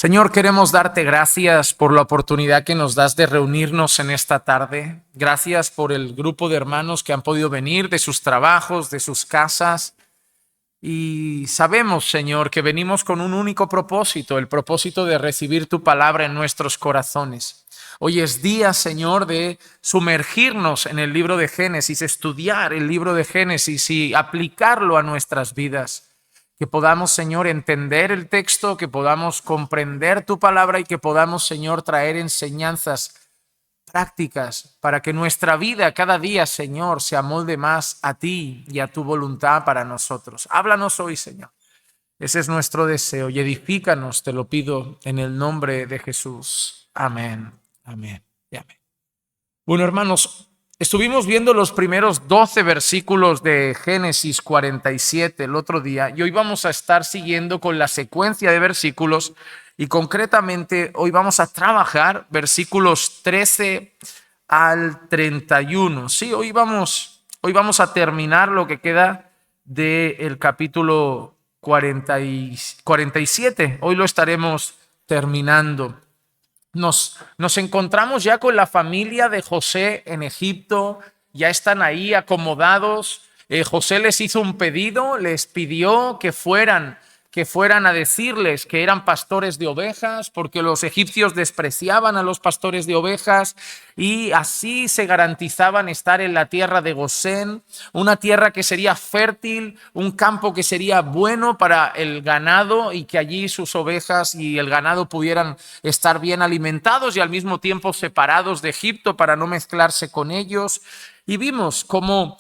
Señor, queremos darte gracias por la oportunidad que nos das de reunirnos en esta tarde. Gracias por el grupo de hermanos que han podido venir de sus trabajos, de sus casas. Y sabemos, Señor, que venimos con un único propósito, el propósito de recibir tu palabra en nuestros corazones. Hoy es día, Señor, de sumergirnos en el libro de Génesis, estudiar el libro de Génesis y aplicarlo a nuestras vidas. Que podamos, Señor, entender el texto, que podamos comprender tu palabra y que podamos, Señor, traer enseñanzas prácticas para que nuestra vida cada día, Señor, se amolde más a ti y a tu voluntad para nosotros. Háblanos hoy, Señor. Ese es nuestro deseo y edifícanos, te lo pido en el nombre de Jesús. Amén, amén y amén. Bueno, hermanos, estuvimos viendo los primeros 12 versículos de Génesis 47 el otro día y hoy vamos a estar siguiendo con la secuencia de versículos y concretamente hoy vamos a trabajar versículos 13 al 31. Sí, hoy vamos a terminar lo que queda del capítulo 47. Hoy lo estaremos terminando. Nos encontramos ya con la familia de José en Egipto, ya están ahí acomodados. José les hizo un pedido, les pidió que fueran a decirles que eran pastores de ovejas, porque los egipcios despreciaban a los pastores de ovejas y así se garantizaban estar en la tierra de Gosén, una tierra que sería fértil, un campo que sería bueno para el ganado y que allí sus ovejas y el ganado pudieran estar bien alimentados y al mismo tiempo separados de Egipto para no mezclarse con ellos. Y vimos cómo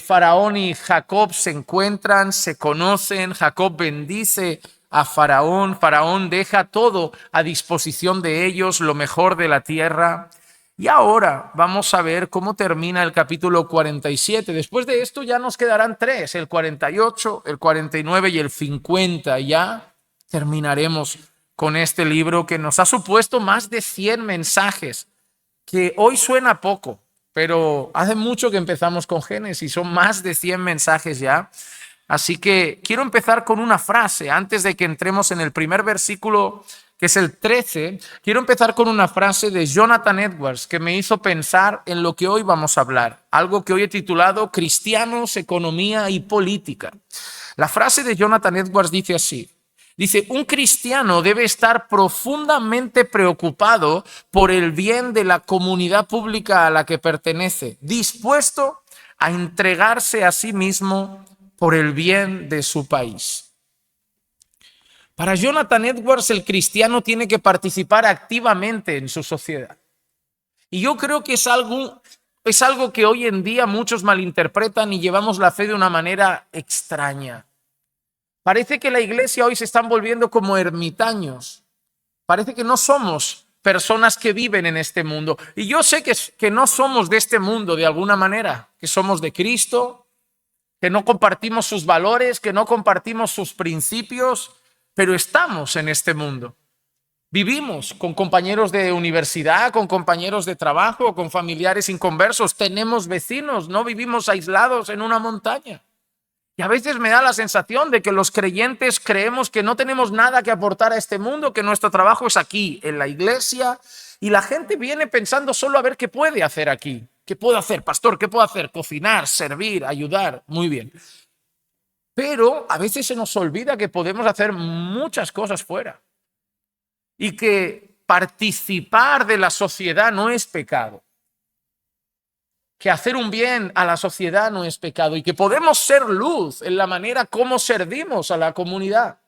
Faraón y Jacob se encuentran, se conocen, Jacob bendice a Faraón, Faraón deja todo a disposición de ellos, lo mejor de la tierra. Y ahora vamos a ver cómo termina el capítulo 47. Después de esto ya nos quedarán tres, el 48, el 49 y el 50. Ya terminaremos con este libro que nos ha supuesto más de 100 mensajes, que hoy suena poco. Pero hace mucho que empezamos con Génesis, son más de 100 mensajes ya. Así que quiero empezar con una frase, antes de que entremos en el primer versículo, que es el 13, quiero empezar con una frase de Jonathan Edwards, que me hizo pensar en lo que hoy vamos a hablar, algo que hoy he titulado Cristianos, Economía y Política. La frase de Jonathan Edwards dice así. Dice, un cristiano debe estar profundamente preocupado por el bien de la comunidad pública a la que pertenece, dispuesto a entregarse a sí mismo por el bien de su país. Para Jonathan Edwards, el cristiano tiene que participar activamente en su sociedad. Y yo creo que es algo que hoy en día muchos malinterpretan y llevamos la fe de una manera extraña. Parece que la iglesia hoy se están volviendo como ermitaños. Parece que no somos personas que viven en este mundo. Y yo sé que no somos de este mundo de alguna manera, que somos de Cristo, que no compartimos sus valores, que no compartimos sus principios, pero estamos en este mundo. Vivimos con compañeros de universidad, con compañeros de trabajo, con familiares inconversos, tenemos vecinos, no vivimos aislados en una montaña. Y a veces me da la sensación de que los creyentes creemos que no tenemos nada que aportar a este mundo, que nuestro trabajo es aquí, en la iglesia, y la gente viene pensando solo a ver qué puede hacer aquí. ¿Qué puedo hacer, pastor? ¿Qué puedo hacer? Cocinar, servir, ayudar. Muy bien. Pero a veces se nos olvida que podemos hacer muchas cosas fuera y que participar de la sociedad no es pecado. Que hacer un bien a la sociedad no es pecado y que podemos ser luz en la manera como servimos a la comunidad.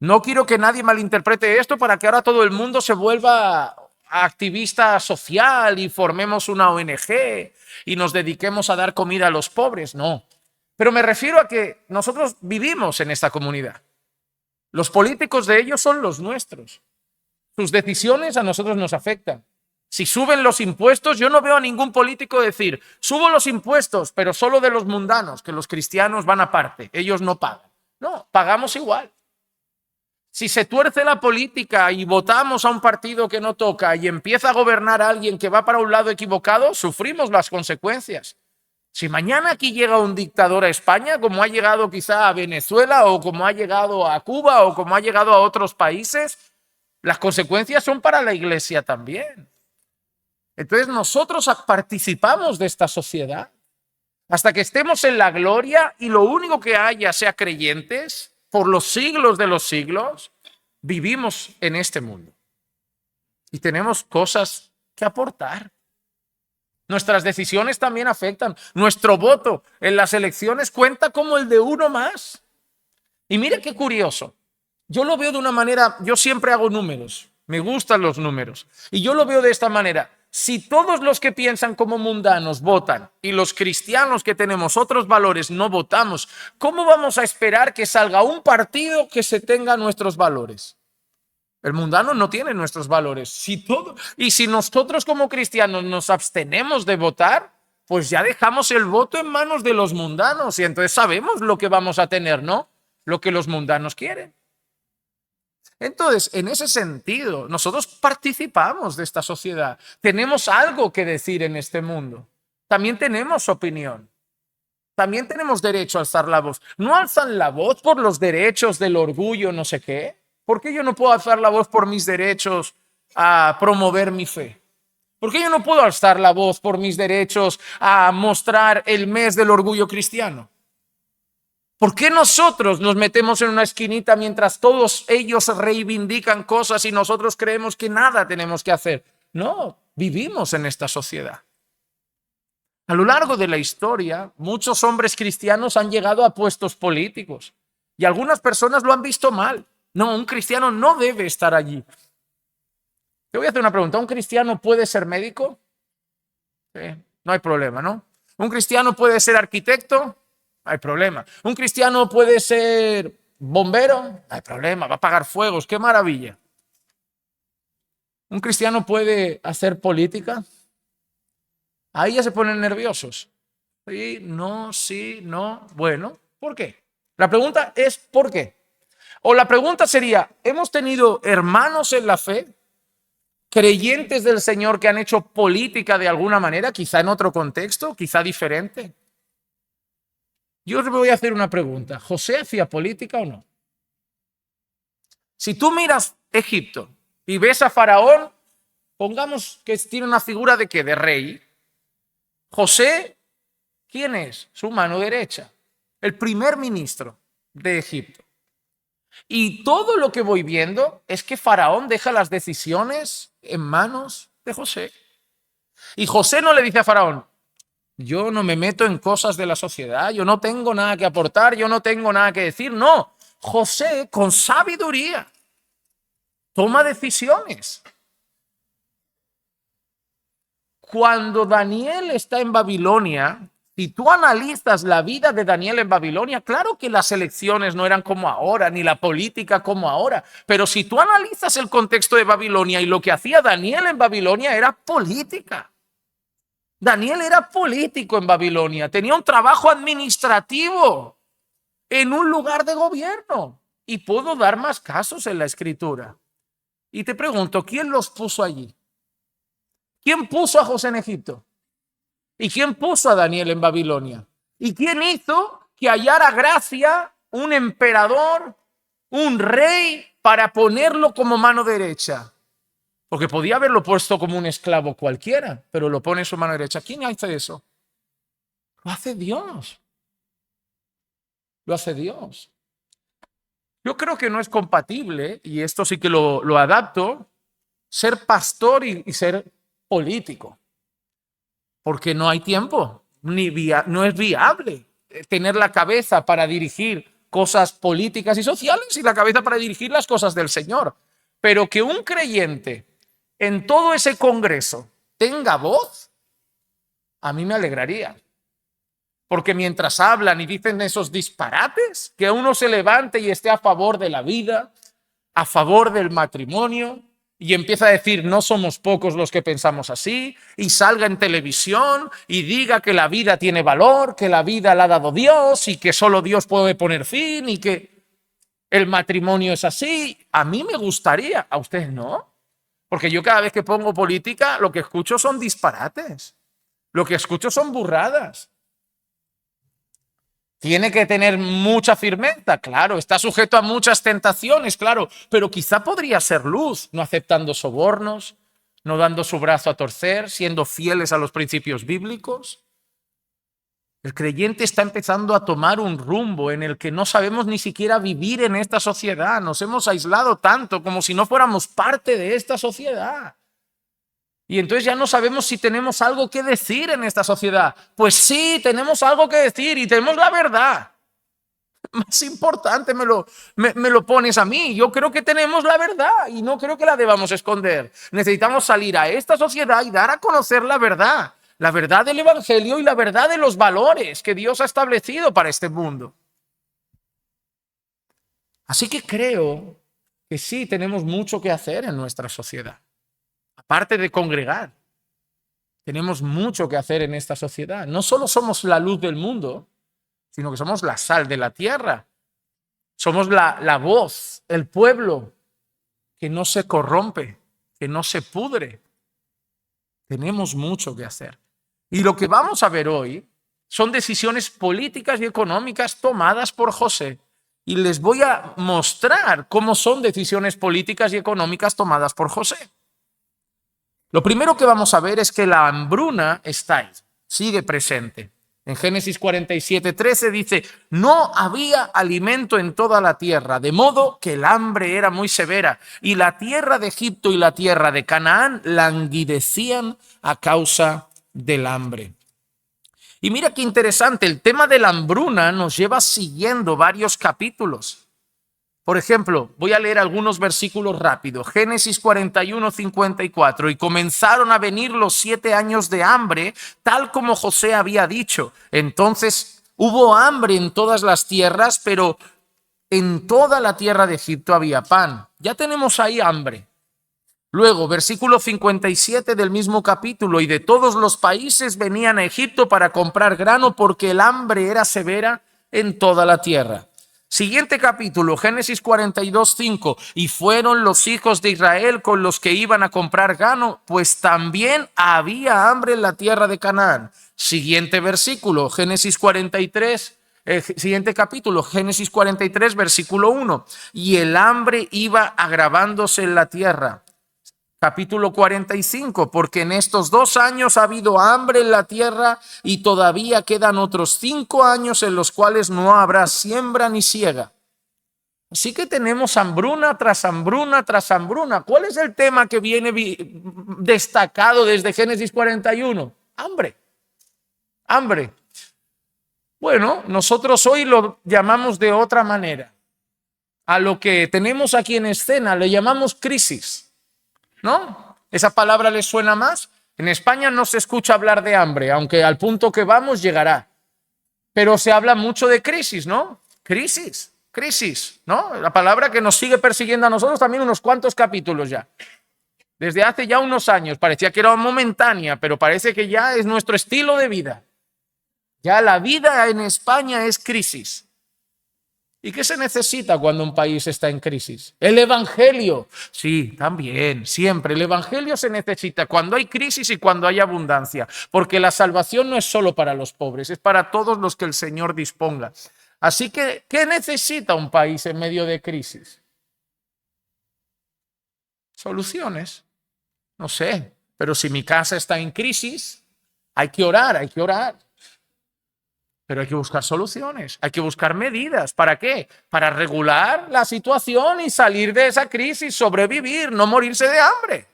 No quiero que nadie malinterprete esto para que ahora todo el mundo se vuelva activista social y formemos una ONG y nos dediquemos a dar comida a los pobres. No, pero me refiero a que nosotros vivimos en esta comunidad. Los políticos de ellos son los nuestros. Sus decisiones a nosotros nos afectan. Si suben los impuestos, yo no veo a ningún político decir, subo los impuestos, pero solo de los mundanos, que los cristianos van aparte, ellos no pagan. No, pagamos igual. Si se tuerce la política y votamos a un partido que no toca y empieza a gobernar a alguien que va para un lado equivocado, sufrimos las consecuencias. Si mañana aquí llega un dictador a España, como ha llegado quizá a Venezuela o como ha llegado a Cuba o como ha llegado a otros países, Las consecuencias son para la iglesia también. Entonces nosotros participamos de esta sociedad hasta que estemos en la gloria y lo único que haya sea creyentes por los siglos de los siglos. Vivimos en este mundo y tenemos cosas que aportar. Nuestras decisiones también afectan. Nuestro voto en las elecciones cuenta como el de uno más. Y mire qué curioso. Yo lo veo de una manera, yo siempre hago números, me gustan los números. Y yo lo veo de esta manera. Si todos los que piensan como mundanos votan y los cristianos que tenemos otros valores no votamos, ¿cómo vamos a esperar que salga un partido que se tenga nuestros valores? El mundano no tiene nuestros valores. Y si nosotros como cristianos nos abstenemos de votar, pues ya dejamos el voto en manos de los mundanos y entonces sabemos lo que vamos a tener, ¿no? Lo que los mundanos quieren. Entonces, en ese sentido, nosotros participamos de esta sociedad. Tenemos algo que decir en este mundo. También tenemos opinión. También tenemos derecho a alzar la voz. ¿No alzan la voz por los derechos del orgullo, no sé qué? ¿Por qué yo no puedo alzar la voz por mis derechos a promover mi fe? ¿Por qué yo no puedo alzar la voz por mis derechos a mostrar el mes del orgullo cristiano? ¿Por qué nosotros nos metemos en una esquinita mientras todos ellos reivindican cosas y nosotros creemos que nada tenemos que hacer? No, vivimos en esta sociedad. A lo largo de la historia, muchos hombres cristianos han llegado a puestos políticos y algunas personas lo han visto mal. No, un cristiano no debe estar allí. Te voy a hacer una pregunta. ¿Un cristiano puede ser médico? No hay problema, ¿no? ¿Un cristiano puede ser arquitecto? No hay problema. ¿Un cristiano puede ser bombero? No hay problema, va a apagar fuegos, qué maravilla. ¿Un cristiano puede hacer política? Ahí ya se ponen nerviosos. Sí, no. Bueno, ¿por qué? La pregunta es ¿por qué? O la pregunta sería, ¿hemos tenido hermanos en la fe, creyentes del Señor que han hecho política de alguna manera, quizá en otro contexto, quizá diferente? Yo os voy a hacer una pregunta. ¿José hacía política o no? Si tú miras Egipto y ves a Faraón, pongamos que tiene una figura de ¿qué? De rey. José, ¿quién es? Su mano derecha, el primer ministro de Egipto. Y todo lo que voy viendo es que Faraón deja las decisiones en manos de José. Y José no le dice a Faraón, yo no me meto en cosas de la sociedad, yo no tengo nada que aportar, yo no tengo nada que decir. No, José con sabiduría toma decisiones. Cuando Daniel está en Babilonia, si tú analizas la vida de Daniel en Babilonia, claro que las elecciones no eran como ahora, ni la política como ahora, pero si tú analizas el contexto de Babilonia y lo que hacía Daniel en Babilonia era política. Daniel era político en Babilonia, tenía un trabajo administrativo en un lugar de gobierno. Y puedo dar más casos en la escritura. Y te pregunto, ¿quién los puso allí? ¿Quién puso a José en Egipto? ¿Y quién puso a Daniel en Babilonia? ¿Y quién hizo que hallara gracia un emperador, un rey, para ponerlo como mano derecha? Porque podía haberlo puesto como un esclavo cualquiera, pero lo pone en su mano derecha. ¿Quién hace eso? Lo hace Dios. Lo hace Dios. Yo creo que no es compatible, y esto sí que lo adapto, ser pastor y ser político. Porque no hay tiempo, no es viable tener la cabeza para dirigir cosas políticas y sociales y la cabeza para dirigir las cosas del Señor. Pero que un creyente en todo ese congreso tenga voz, a mí me alegraría. Porque mientras hablan y dicen esos disparates, que uno se levante y esté a favor de la vida, a favor del matrimonio, y empieza a decir, no somos pocos los que pensamos así, y salga en televisión y diga que la vida tiene valor, que la vida la ha dado Dios y que solo Dios puede poner fin y que el matrimonio es así. A mí me gustaría, a ustedes no, porque yo cada vez que pongo política lo que escucho son disparates, lo que escucho son burradas. Tiene que tener mucha firmeza, claro, está sujeto a muchas tentaciones, claro, pero quizá podría ser luz, no aceptando sobornos, no dando su brazo a torcer, siendo fieles a los principios bíblicos. El creyente está empezando a tomar un rumbo en el que no sabemos ni siquiera vivir en esta sociedad, nos hemos aislado tanto como si no fuéramos parte de esta sociedad. Y entonces ya no sabemos si tenemos algo que decir en esta sociedad. Pues sí, tenemos algo que decir y tenemos la verdad. Más importante me lo pones a mí. Yo creo que tenemos la verdad y no creo que la debamos esconder. Necesitamos salir a esta sociedad y dar a conocer la verdad del Evangelio y la verdad de los valores que Dios ha establecido para este mundo. Así que creo que sí tenemos mucho que hacer en nuestra sociedad. Aparte de congregar, tenemos mucho que hacer en esta sociedad. No solo somos la luz del mundo, sino que somos la sal de la tierra. Somos la voz, el pueblo que no se corrompe, que no se pudre. Tenemos mucho que hacer. Y lo que vamos a ver hoy son decisiones políticas y económicas tomadas por José. Y les voy a mostrar cómo son decisiones políticas y económicas tomadas por José. Lo primero que vamos a ver es que la hambruna está ahí, sigue presente. En Génesis 47:13 dice, no había alimento en toda la tierra, de modo que el hambre era muy severa, y la tierra de Egipto y la tierra de Canaán languidecían a causa del hambre. Y mira qué interesante, el tema de la hambruna nos lleva siguiendo varios capítulos. Por ejemplo, voy a leer algunos versículos rápido. Génesis 41:54. Y comenzaron a venir los 7 años de hambre, tal como José había dicho. Entonces hubo hambre en todas las tierras, pero en toda la tierra de Egipto había pan. Ya tenemos ahí hambre. Luego, versículo 57 del mismo capítulo. Y de todos los países venían a Egipto para comprar grano, porque el hambre era severa en toda la tierra. Siguiente capítulo, Génesis 42:5. Y fueron los hijos de Israel con los que iban a comprar grano, pues también había hambre en la tierra de Canaán. Siguiente versículo, Génesis 43. Siguiente capítulo, Génesis 43, versículo 1. Y el hambre iba agravándose en la tierra. Capítulo 45, porque en estos 2 años ha habido hambre en la tierra y todavía quedan otros 5 años en los cuales no habrá siembra ni siega. Así que tenemos hambruna tras hambruna tras hambruna. ¿Cuál es el tema que viene destacado desde Génesis 41? Hambre. Hambre. Bueno, nosotros hoy lo llamamos de otra manera. A lo que tenemos aquí en escena le llamamos crisis. ¿No? ¿Esa palabra les suena más? En España no se escucha hablar de hambre, aunque al punto que vamos llegará. Pero se habla mucho de crisis, ¿no? Crisis, ¿no? La palabra que nos sigue persiguiendo a nosotros también unos cuantos capítulos ya. Desde hace ya unos años parecía que era momentánea, pero parece que ya es nuestro estilo de vida. Ya la vida en España es crisis. ¿Y qué se necesita cuando un país está en crisis? El evangelio. Sí, también, siempre. El evangelio se necesita cuando hay crisis y cuando hay abundancia, porque la salvación no es solo para los pobres, es para todos los que el Señor disponga. Así que, ¿qué necesita un país en medio de crisis? Soluciones. No sé, pero si mi casa está en crisis, hay que orar. Pero hay que buscar soluciones, hay que buscar medidas. ¿Para qué? Para regular la situación y salir de esa crisis, sobrevivir, no morirse de hambre.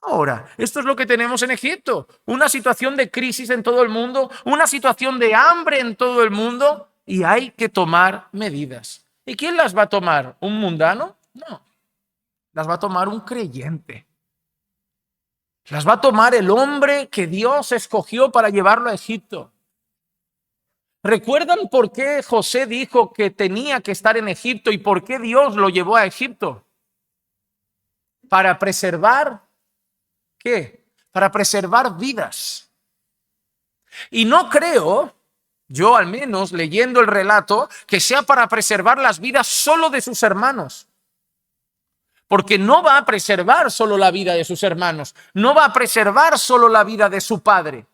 Ahora, esto es lo que tenemos en Egipto, una situación de crisis en todo el mundo, una situación de hambre en todo el mundo y hay que tomar medidas. ¿Y quién las va a tomar? ¿Un mundano? No, las va a tomar un creyente. Las va a tomar el hombre que Dios escogió para llevarlo a Egipto. ¿Recuerdan por qué José dijo que tenía que estar en Egipto y por qué Dios lo llevó a Egipto? Para preservar, ¿qué? Para preservar vidas. Y no creo, yo al menos leyendo el relato, que sea para preservar las vidas solo de sus hermanos. Porque no va a preservar solo la vida de sus hermanos, no va a preservar solo la vida de su padre.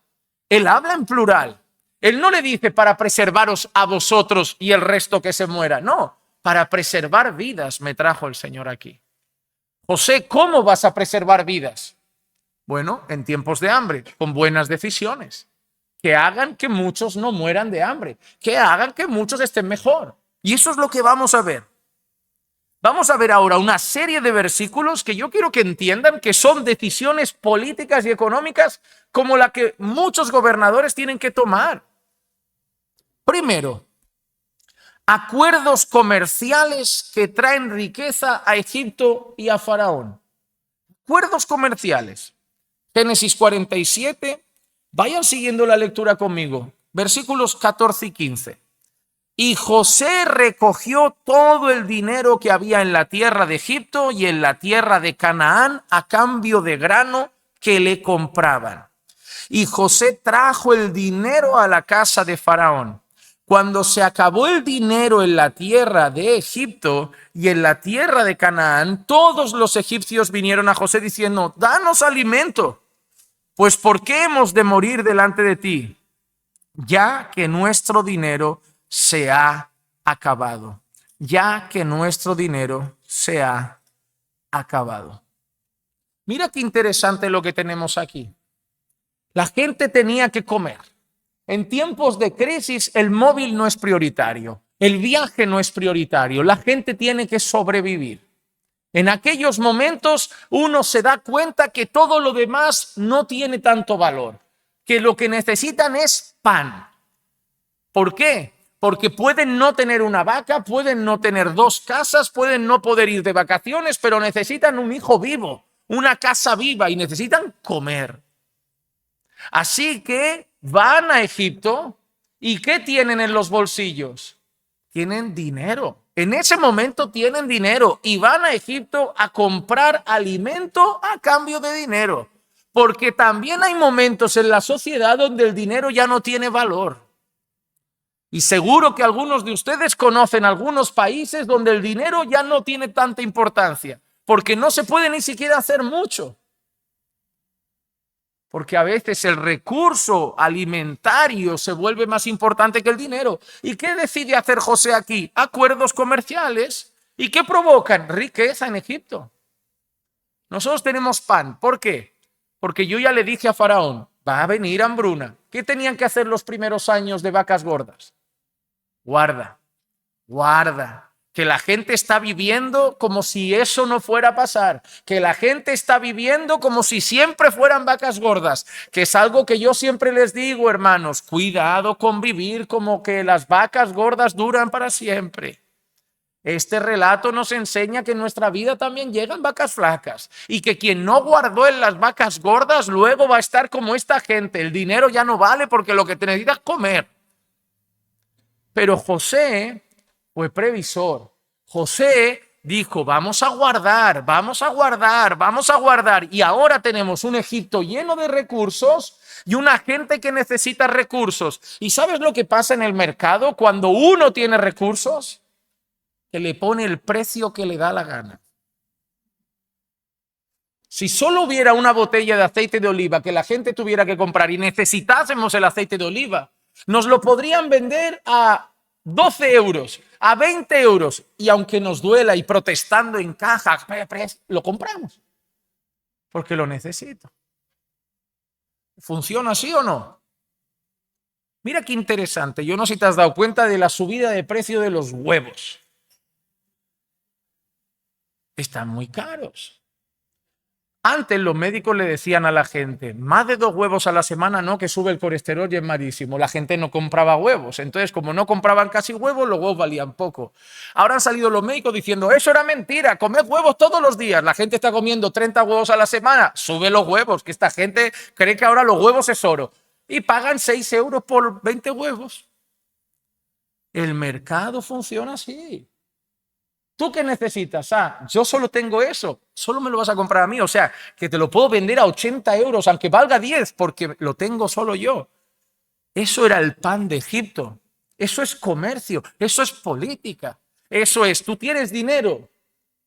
Él habla en plural. Él no le dice para preservaros a vosotros y el resto que se muera. No, para preservar vidas me trajo el Señor aquí. José, ¿cómo vas a preservar vidas? Bueno, en tiempos de hambre, con buenas decisiones. Que hagan que muchos no mueran de hambre. Que hagan que muchos estén mejor. Y eso es lo que vamos a ver. Vamos a ver ahora una serie de versículos que yo quiero que entiendan que son decisiones políticas y económicas como la que muchos gobernadores tienen que tomar. Primero, acuerdos comerciales que traen riqueza a Egipto y a Faraón. Acuerdos comerciales. Génesis 47, vayan siguiendo la lectura conmigo. Versículos 14 y 15. Y José recogió todo el dinero que había en la tierra de Egipto y en la tierra de Canaán a cambio de grano que le compraban. Y José trajo el dinero a la casa de Faraón. Cuando se acabó el dinero en la tierra de Egipto y en la tierra de Canaán, todos los egipcios vinieron a José diciendo, danos alimento, pues ¿por qué hemos de morir delante de ti? Ya que nuestro dinero se ha acabado. Ya que nuestro dinero se ha acabado. Mira qué interesante lo que tenemos aquí. La gente tenía que comer. En tiempos de crisis, el móvil no es prioritario. El viaje no es prioritario. La gente tiene que sobrevivir. En aquellos momentos, uno se da cuenta que todo lo demás no tiene tanto valor. Que lo que necesitan es pan. ¿Por qué? Porque pueden no tener una vaca, pueden no tener dos casas, pueden no poder ir de vacaciones, pero necesitan un hijo vivo, una casa viva y necesitan comer. Así que van a Egipto y ¿qué tienen en los bolsillos? Tienen dinero. En ese momento tienen dinero y van a Egipto a comprar alimento a cambio de dinero. Porque también hay momentos en la sociedad donde el dinero ya no tiene valor. Y seguro que algunos de ustedes conocen algunos países donde el dinero ya no tiene tanta importancia, porque no se puede ni siquiera hacer mucho. Porque a veces el recurso alimentario se vuelve más importante que el dinero. ¿Y qué decide hacer José aquí? Acuerdos comerciales. ¿Y qué provocan? Riqueza en Egipto. Nosotros tenemos pan. ¿Por qué? Porque yo ya le dije a Faraón, va a venir hambruna. ¿Qué tenían que hacer los primeros años de vacas gordas? Guarda, guarda, que la gente está viviendo como si eso no fuera a pasar, que la gente está viviendo como si siempre fueran vacas gordas, que es algo que yo siempre les digo, hermanos, cuidado con vivir como que las vacas gordas duran para siempre. Este relato nos enseña que en nuestra vida también llegan vacas flacas y que quien no guardó en las vacas gordas luego va a estar como esta gente, el dinero ya no vale porque lo que te necesitas es comer. Pero José fue previsor. José dijo, vamos a guardar, vamos a guardar, vamos a guardar. Y ahora tenemos un Egipto lleno de recursos y una gente que necesita recursos. ¿Y sabes lo que pasa en el mercado cuando uno tiene recursos? Que le pone el precio que le da la gana. Si solo hubiera una botella de aceite de oliva que la gente tuviera que comprar y necesitásemos el aceite de oliva, nos lo podrían vender a 12 euros, a 20 euros. Y aunque nos duela y protestando en cajas, lo compramos. Porque lo necesito. ¿Funciona así o no? Mira qué interesante. Yo no sé si te has dado cuenta de la subida de precio de los huevos. Están muy caros. Antes los médicos le decían a la gente, más de 2 huevos a la semana no, que sube el colesterol y es malísimo. La gente no compraba huevos. Entonces, como no compraban casi huevos, los huevos valían poco. Ahora han salido los médicos diciendo, eso era mentira, comed huevos todos los días. La gente está comiendo 30 huevos a la semana, sube los huevos, que esta gente cree que ahora los huevos es oro. Y pagan 6 euros por 20 huevos. El mercado funciona así. ¿Tú qué necesitas? Yo solo tengo eso. Solo me lo vas a comprar a mí. O sea, que te lo puedo vender a 80 euros, aunque valga 10, porque lo tengo solo yo. Eso era el pan de Egipto. Eso es comercio. Eso es política. Eso es, tú tienes dinero.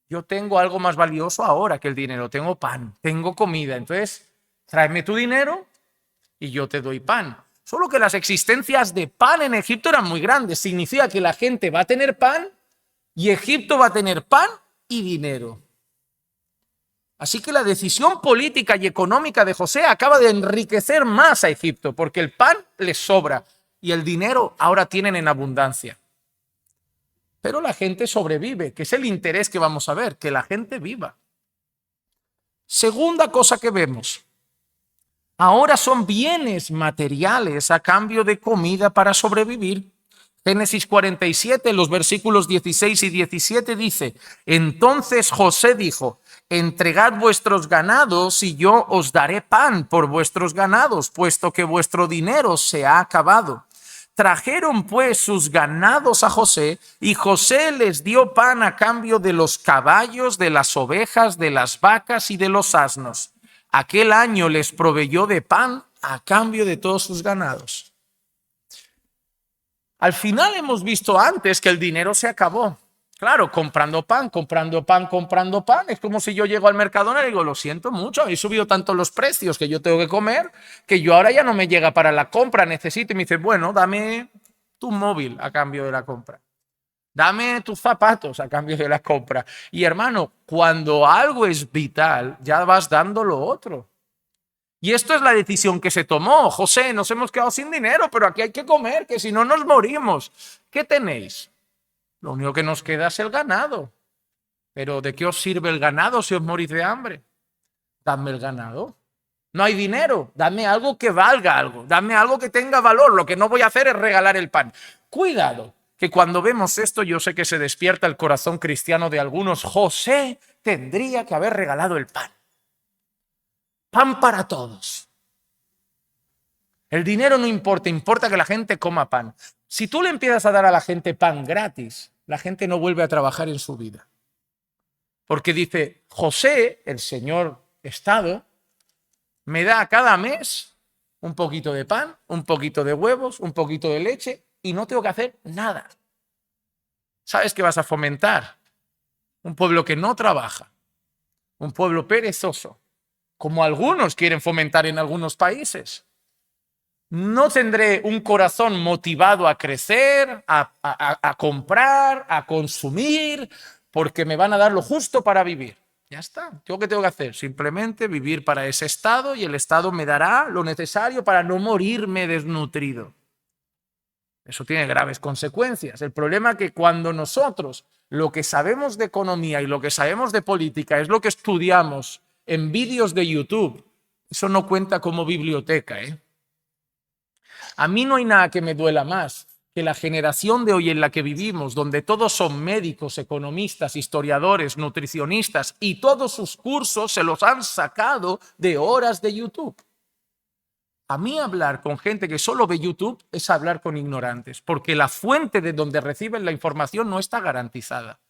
Yo tengo algo más valioso ahora que el dinero. Tengo pan, tengo comida. Entonces, tráeme tu dinero y yo te doy pan. Solo que las existencias de pan en Egipto eran muy grandes. Significa que la gente va a tener pan y Egipto va a tener pan y dinero. Así que la decisión política y económica de José acaba de enriquecer más a Egipto, porque el pan les sobra y el dinero ahora tienen en abundancia. Pero la gente sobrevive, que es el interés que vamos a ver, que la gente viva. Segunda cosa que vemos, ahora son bienes materiales a cambio de comida para sobrevivir. Génesis 47, los versículos 16 y 17 dice, entonces José dijo, entregad vuestros ganados y yo os daré pan por vuestros ganados, puesto que vuestro dinero se ha acabado. Trajeron pues sus ganados a José y José les dio pan a cambio de los caballos, de las ovejas, de las vacas y de los asnos. Aquel año les proveyó de pan a cambio de todos sus ganados. Al final hemos visto antes que el dinero se acabó. Claro, comprando pan, comprando pan, comprando pan. Es como si yo llego al Mercadona y digo, lo siento mucho, he subido tanto los precios que yo tengo que comer, que yo ahora ya no me llega para la compra, necesito. Y me dice, bueno, dame tu móvil a cambio de la compra. Dame tus zapatos a cambio de la compra. Y hermano, cuando algo es vital, ya vas dando lo otro. Y esto es la decisión que se tomó. José, nos hemos quedado sin dinero, pero aquí hay que comer, que si no nos morimos. ¿Qué tenéis? Lo único que nos queda es el ganado. Pero ¿de qué os sirve el ganado si os morís de hambre? Dadme el ganado. No hay dinero, dame algo que valga algo, dame algo que tenga valor. Lo que no voy a hacer es regalar el pan. Cuidado, que cuando vemos esto yo sé que se despierta el corazón cristiano de algunos. José tendría que haber regalado el pan. Pan para todos. El dinero no importa, importa que la gente coma pan. Si tú le empiezas a dar a la gente pan gratis, la gente no vuelve a trabajar en su vida. Porque dice, José, el señor Estado, me da cada mes un poquito de pan, un poquito de huevos, un poquito de leche y no tengo que hacer nada. ¿Sabes qué vas a fomentar? Un pueblo que no trabaja, un pueblo perezoso, como algunos quieren fomentar en algunos países. No tendré un corazón motivado a crecer, a comprar, a consumir, porque me van a dar lo justo para vivir. Ya está. ¿Yo qué tengo que hacer? Simplemente vivir para ese Estado y el Estado me dará lo necesario para no morirme desnutrido. Eso tiene graves consecuencias. El problema es que cuando nosotros lo que sabemos de economía y lo que sabemos de política es lo que estudiamos en vídeos de YouTube, eso no cuenta como biblioteca, ¿eh? A mí no hay nada que me duela más que la generación de hoy en la que vivimos, donde todos son médicos, economistas, historiadores, nutricionistas y todos sus cursos se los han sacado de horas de YouTube. A mí hablar con gente que solo ve YouTube es hablar con ignorantes, porque la fuente de donde reciben la información no está garantizada.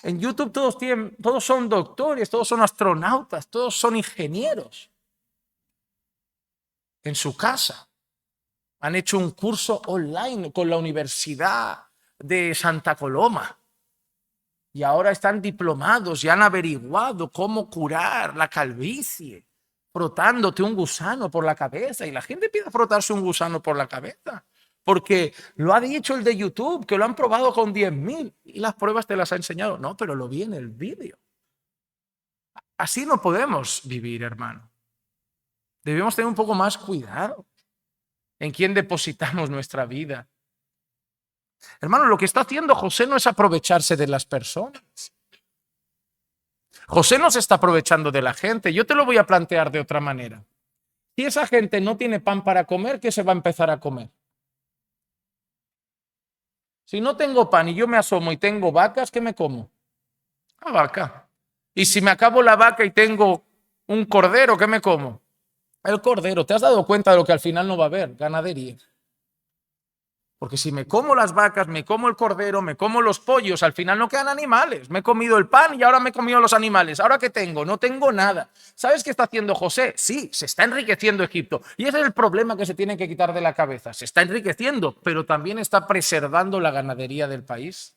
En YouTube todos son doctores, todos son astronautas, todos son ingenieros. En su casa han hecho un curso online con la Universidad de Santa Coloma y ahora están diplomados y han averiguado cómo curar la calvicie frotándote un gusano por la cabeza, y la gente empieza a frotarse un gusano por la cabeza porque lo ha dicho el de YouTube, que lo han probado con 10.000 y las pruebas te las ha enseñado. No, pero lo vi en el vídeo. Así no podemos vivir, hermano. Debemos tener un poco más cuidado en quién depositamos nuestra vida. Hermano, lo que está haciendo José no es aprovecharse de las personas. José no se está aprovechando de la gente. Yo te lo voy a plantear de otra manera. Si esa gente no tiene pan para comer, ¿qué se va a empezar a comer? Si no tengo pan y yo me asomo y tengo vacas, ¿qué me como? La vaca. Y si me acabo la vaca y tengo un cordero, ¿qué me como? El cordero. ¿Te has dado cuenta de lo que al final no va a haber? Ganadería. Porque si me como las vacas, me como el cordero, me como los pollos, al final no quedan animales. Me he comido el pan y ahora me he comido los animales. ¿Ahora qué tengo? No tengo nada. ¿Sabes qué está haciendo José? Sí, se está enriqueciendo Egipto. Y ese es el problema que se tiene que quitar de la cabeza. Se está enriqueciendo, pero también está preservando la ganadería del país.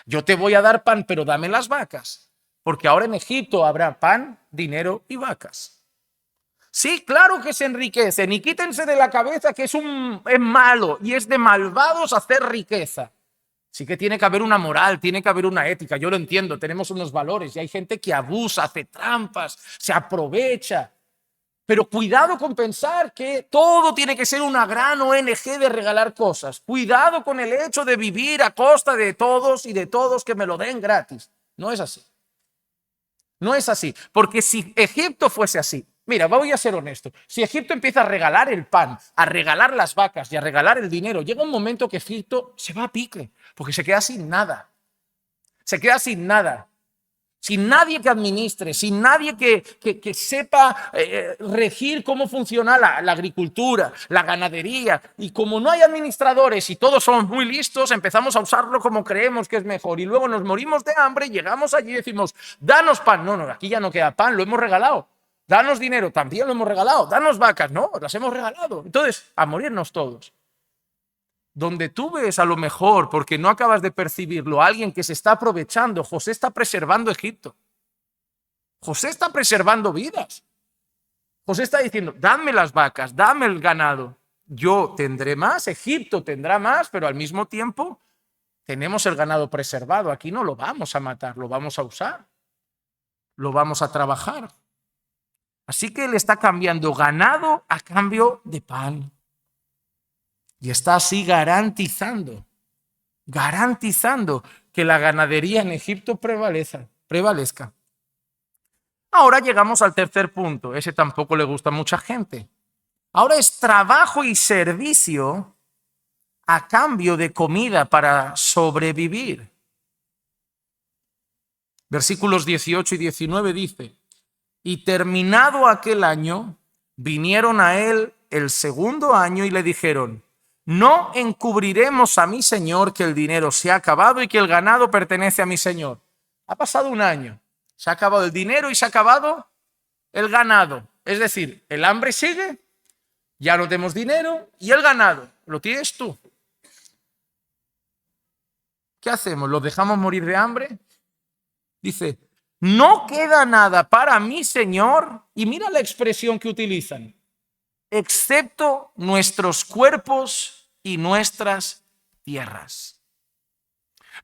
Yo te voy a dar pan, pero dame las vacas. Porque ahora en Egipto habrá pan, dinero y vacas. Sí, claro que se enriquecen y quítense de la cabeza que es malo y es de malvados hacer riqueza. Sí que tiene que haber una moral, tiene que haber una ética, yo lo entiendo, tenemos unos valores y hay gente que abusa, hace trampas, se aprovecha. Pero cuidado con pensar que todo tiene que ser una gran ONG de regalar cosas. Cuidado con el hecho de vivir a costa de todos y de todos que me lo den gratis. No es así. No es así. Porque si Egipto fuese así, mira, voy a ser honesto, si Egipto empieza a regalar el pan, a regalar las vacas y a regalar el dinero, llega un momento que Egipto se va a pique, porque se queda sin nada. Se queda sin nada. Sin nadie que administre, sin nadie que sepa regir cómo funciona la agricultura, la ganadería. Y como no hay administradores y todos somos muy listos, empezamos a usarlo como creemos que es mejor. Y luego nos morimos de hambre, llegamos allí y decimos, danos pan. No, no, aquí ya no queda pan, lo hemos regalado. Danos dinero, también lo hemos regalado. Danos vacas, no, las hemos regalado. Entonces, a morirnos todos. Donde tú ves a lo mejor, porque no acabas de percibirlo, a alguien que se está aprovechando, José está preservando Egipto. José está preservando vidas. José está diciendo, dame las vacas, dame el ganado. Yo tendré más, Egipto tendrá más, pero al mismo tiempo tenemos el ganado preservado. Aquí no lo vamos a matar, lo vamos a usar, lo vamos a trabajar. Así que él está cambiando ganado a cambio de pan. Y está así garantizando que la ganadería en Egipto prevalezca. Ahora llegamos al tercer punto, ese tampoco le gusta a mucha gente. Ahora es trabajo y servicio a cambio de comida para sobrevivir. Versículos 18 y 19 dice, y terminado aquel año, vinieron a él el segundo año y le dijeron, no encubriremos a mi señor que el dinero se ha acabado y que el ganado pertenece a mi señor. Ha pasado un año, se ha acabado el dinero y se ha acabado el ganado. Es decir, el hambre sigue, ya no tenemos dinero y el ganado lo tienes tú. ¿Qué hacemos? ¿Los dejamos morir de hambre? Dice, no queda nada para mi señor, y mira la expresión que utilizan, excepto nuestros cuerpos y nuestras tierras.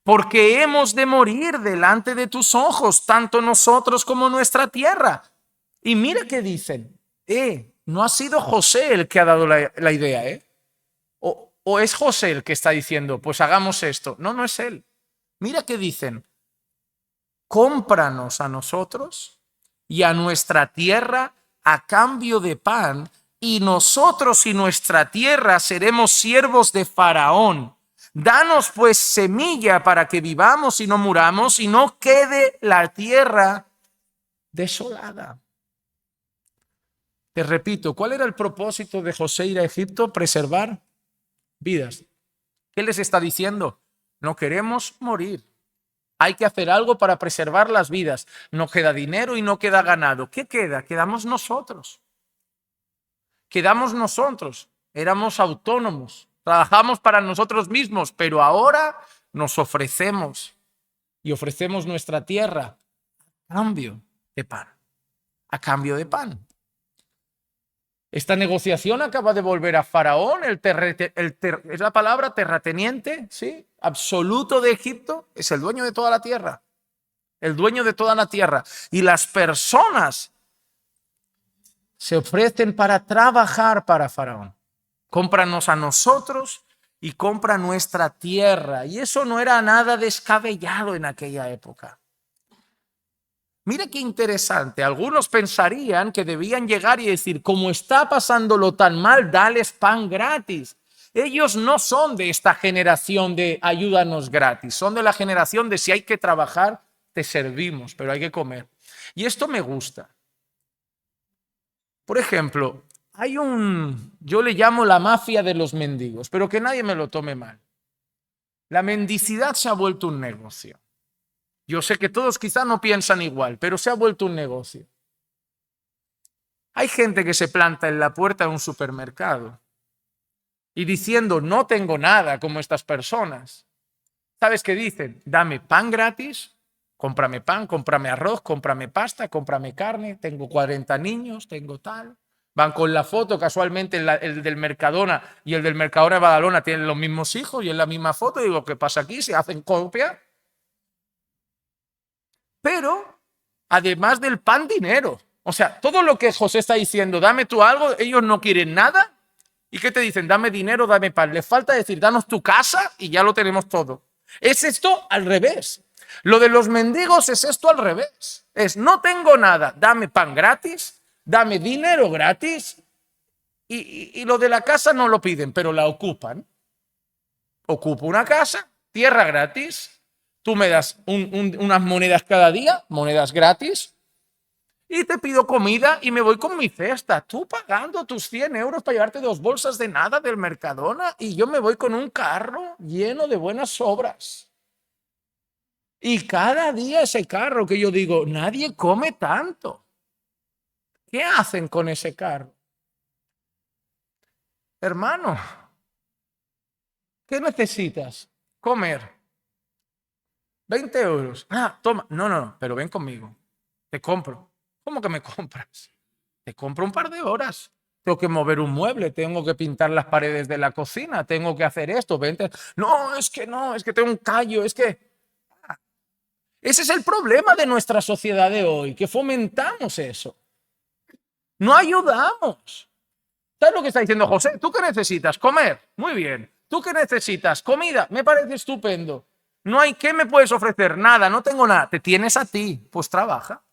Porque hemos de morir delante de tus ojos, tanto nosotros como nuestra tierra. Y mira qué dicen, no ha sido José el que ha dado la idea, o es José el que está diciendo, pues hagamos esto. No, no es él. Mira qué dicen, cómpranos a nosotros y a nuestra tierra a cambio de pan, y nosotros y nuestra tierra seremos siervos de Faraón. Danos pues semilla para que vivamos y no muramos y no quede la tierra desolada. Te repito, ¿cuál era el propósito de José ir a Egipto? Preservar vidas. ¿Qué les está diciendo? No queremos morir. Hay que hacer algo para preservar las vidas. No queda dinero y no queda ganado. ¿Qué queda? Quedamos nosotros. Quedamos nosotros. Éramos autónomos. Trabajamos para nosotros mismos, pero ahora nos ofrecemos y ofrecemos nuestra tierra a cambio de pan. A cambio de pan. Esta negociación acaba de volver a Faraón, es la palabra terrateniente, ¿sí? Absoluto de Egipto, es el dueño de toda la tierra. El dueño de toda la tierra. Y las personas se ofrecen para trabajar para Faraón. Cómpranos a nosotros y compra nuestra tierra. Y eso no era nada descabellado en aquella época. Mira qué interesante, algunos pensarían que debían llegar y decir, como está pasándolo tan mal, dales pan gratis. Ellos no son de esta generación de ayúdanos gratis, son de la generación de si hay que trabajar, te servimos, pero hay que comer. Y esto me gusta. Por ejemplo, yo le llamo la mafia de los mendigos, pero que nadie me lo tome mal. La mendicidad se ha vuelto un negocio. Yo sé que todos quizá no piensan igual, pero se ha vuelto un negocio. Hay gente que se planta en la puerta de un supermercado y diciendo, no tengo nada como estas personas. ¿Sabes qué dicen? Dame pan gratis, cómprame pan, cómprame arroz, cómprame pasta, cómprame carne, tengo 40 niños, tengo tal. Van con la foto, casualmente el del Mercadona y el del Mercadona de Badalona tienen los mismos hijos y en la misma foto. Y digo, ¿qué pasa aquí? ¿Se hacen copia? Pero, además del pan, dinero. O sea, todo lo que José está diciendo, dame tú algo, ellos no quieren nada. ¿Y qué te dicen? Dame dinero, dame pan. Les falta decir, danos tu casa y ya lo tenemos todo. Es esto al revés. Lo de los mendigos es esto al revés. Es, no tengo nada, dame pan gratis, dame dinero gratis y lo de la casa no lo piden, pero la ocupan. Ocupo una casa, tierra gratis, tú me das unas monedas cada día, monedas gratis, y te pido comida y me voy con mi cesta. Tú pagando tus 100 euros para llevarte 2 bolsas de nada del Mercadona y yo me voy con un carro lleno de buenas obras. Y cada día ese carro que yo digo, nadie come tanto. ¿Qué hacen con ese carro? Hermano, ¿qué necesitas? Comer. 20 euros. Ah, toma. No, pero ven conmigo. Te compro. ¿Cómo que me compras? Te compro un par de horas. Tengo que mover un mueble, tengo que pintar las paredes de la cocina, tengo que hacer esto. Vente. No, es que tengo un callo, es que... Ese es el problema de nuestra sociedad de hoy, que fomentamos eso. No ayudamos. ¿Sabes lo que está diciendo José? ¿Tú qué necesitas? Comer. Muy bien. ¿Tú qué necesitas? Comida. Me parece estupendo. No hay, ¿qué me puedes ofrecer? Nada, no tengo nada. Te tienes a ti. Pues trabaja.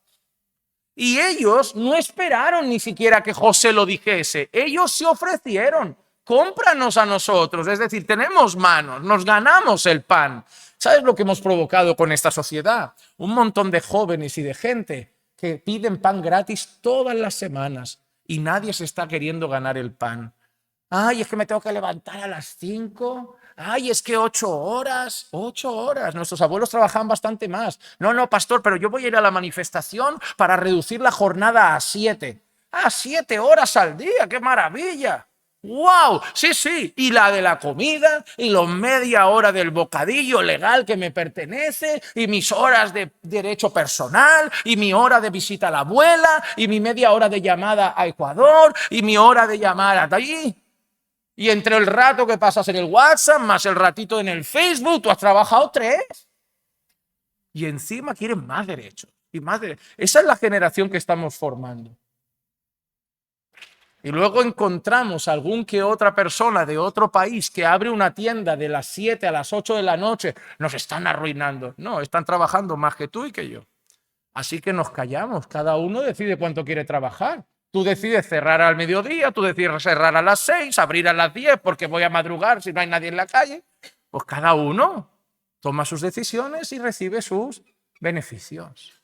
Y ellos no esperaron ni siquiera que José lo dijese. Ellos se ofrecieron. Cómpranos a nosotros. Es decir, tenemos manos, nos ganamos el pan. ¿Sabes lo que hemos provocado con esta sociedad? Un montón de jóvenes y de gente que piden pan gratis todas las semanas y nadie se está queriendo ganar el pan. Ay, es que me tengo que levantar a las 5. Ay, es que 8 horas. 8 horas. Nuestros abuelos trabajaban bastante más. No, pastor, pero yo voy a ir a la manifestación para reducir la jornada a 7. Ah, 7 horas al día. ¡Qué maravilla! ¡Wow! Sí. Y la de la comida, y los media hora del bocadillo legal que me pertenece, y mis horas de derecho personal, y mi hora de visita a la abuela, y mi media hora de llamada a Ecuador, y mi hora de llamada a allí. Y entre el rato que pasas en el WhatsApp, más el ratito en el Facebook, tú has trabajado 3. Y encima quieren más derechos. Y más derechos. Esa es la generación que estamos formando. Y luego encontramos algún que otra persona de otro país que abre una tienda de las 7 a las 8 de la noche. Nos están arruinando. No, están trabajando más que tú y que yo. Así que nos callamos. Cada uno decide cuánto quiere trabajar. Tú decides cerrar al mediodía, tú decides cerrar a las 6, abrir a las 10 porque voy a madrugar si no hay nadie en la calle. Pues cada uno toma sus decisiones y recibe sus beneficios.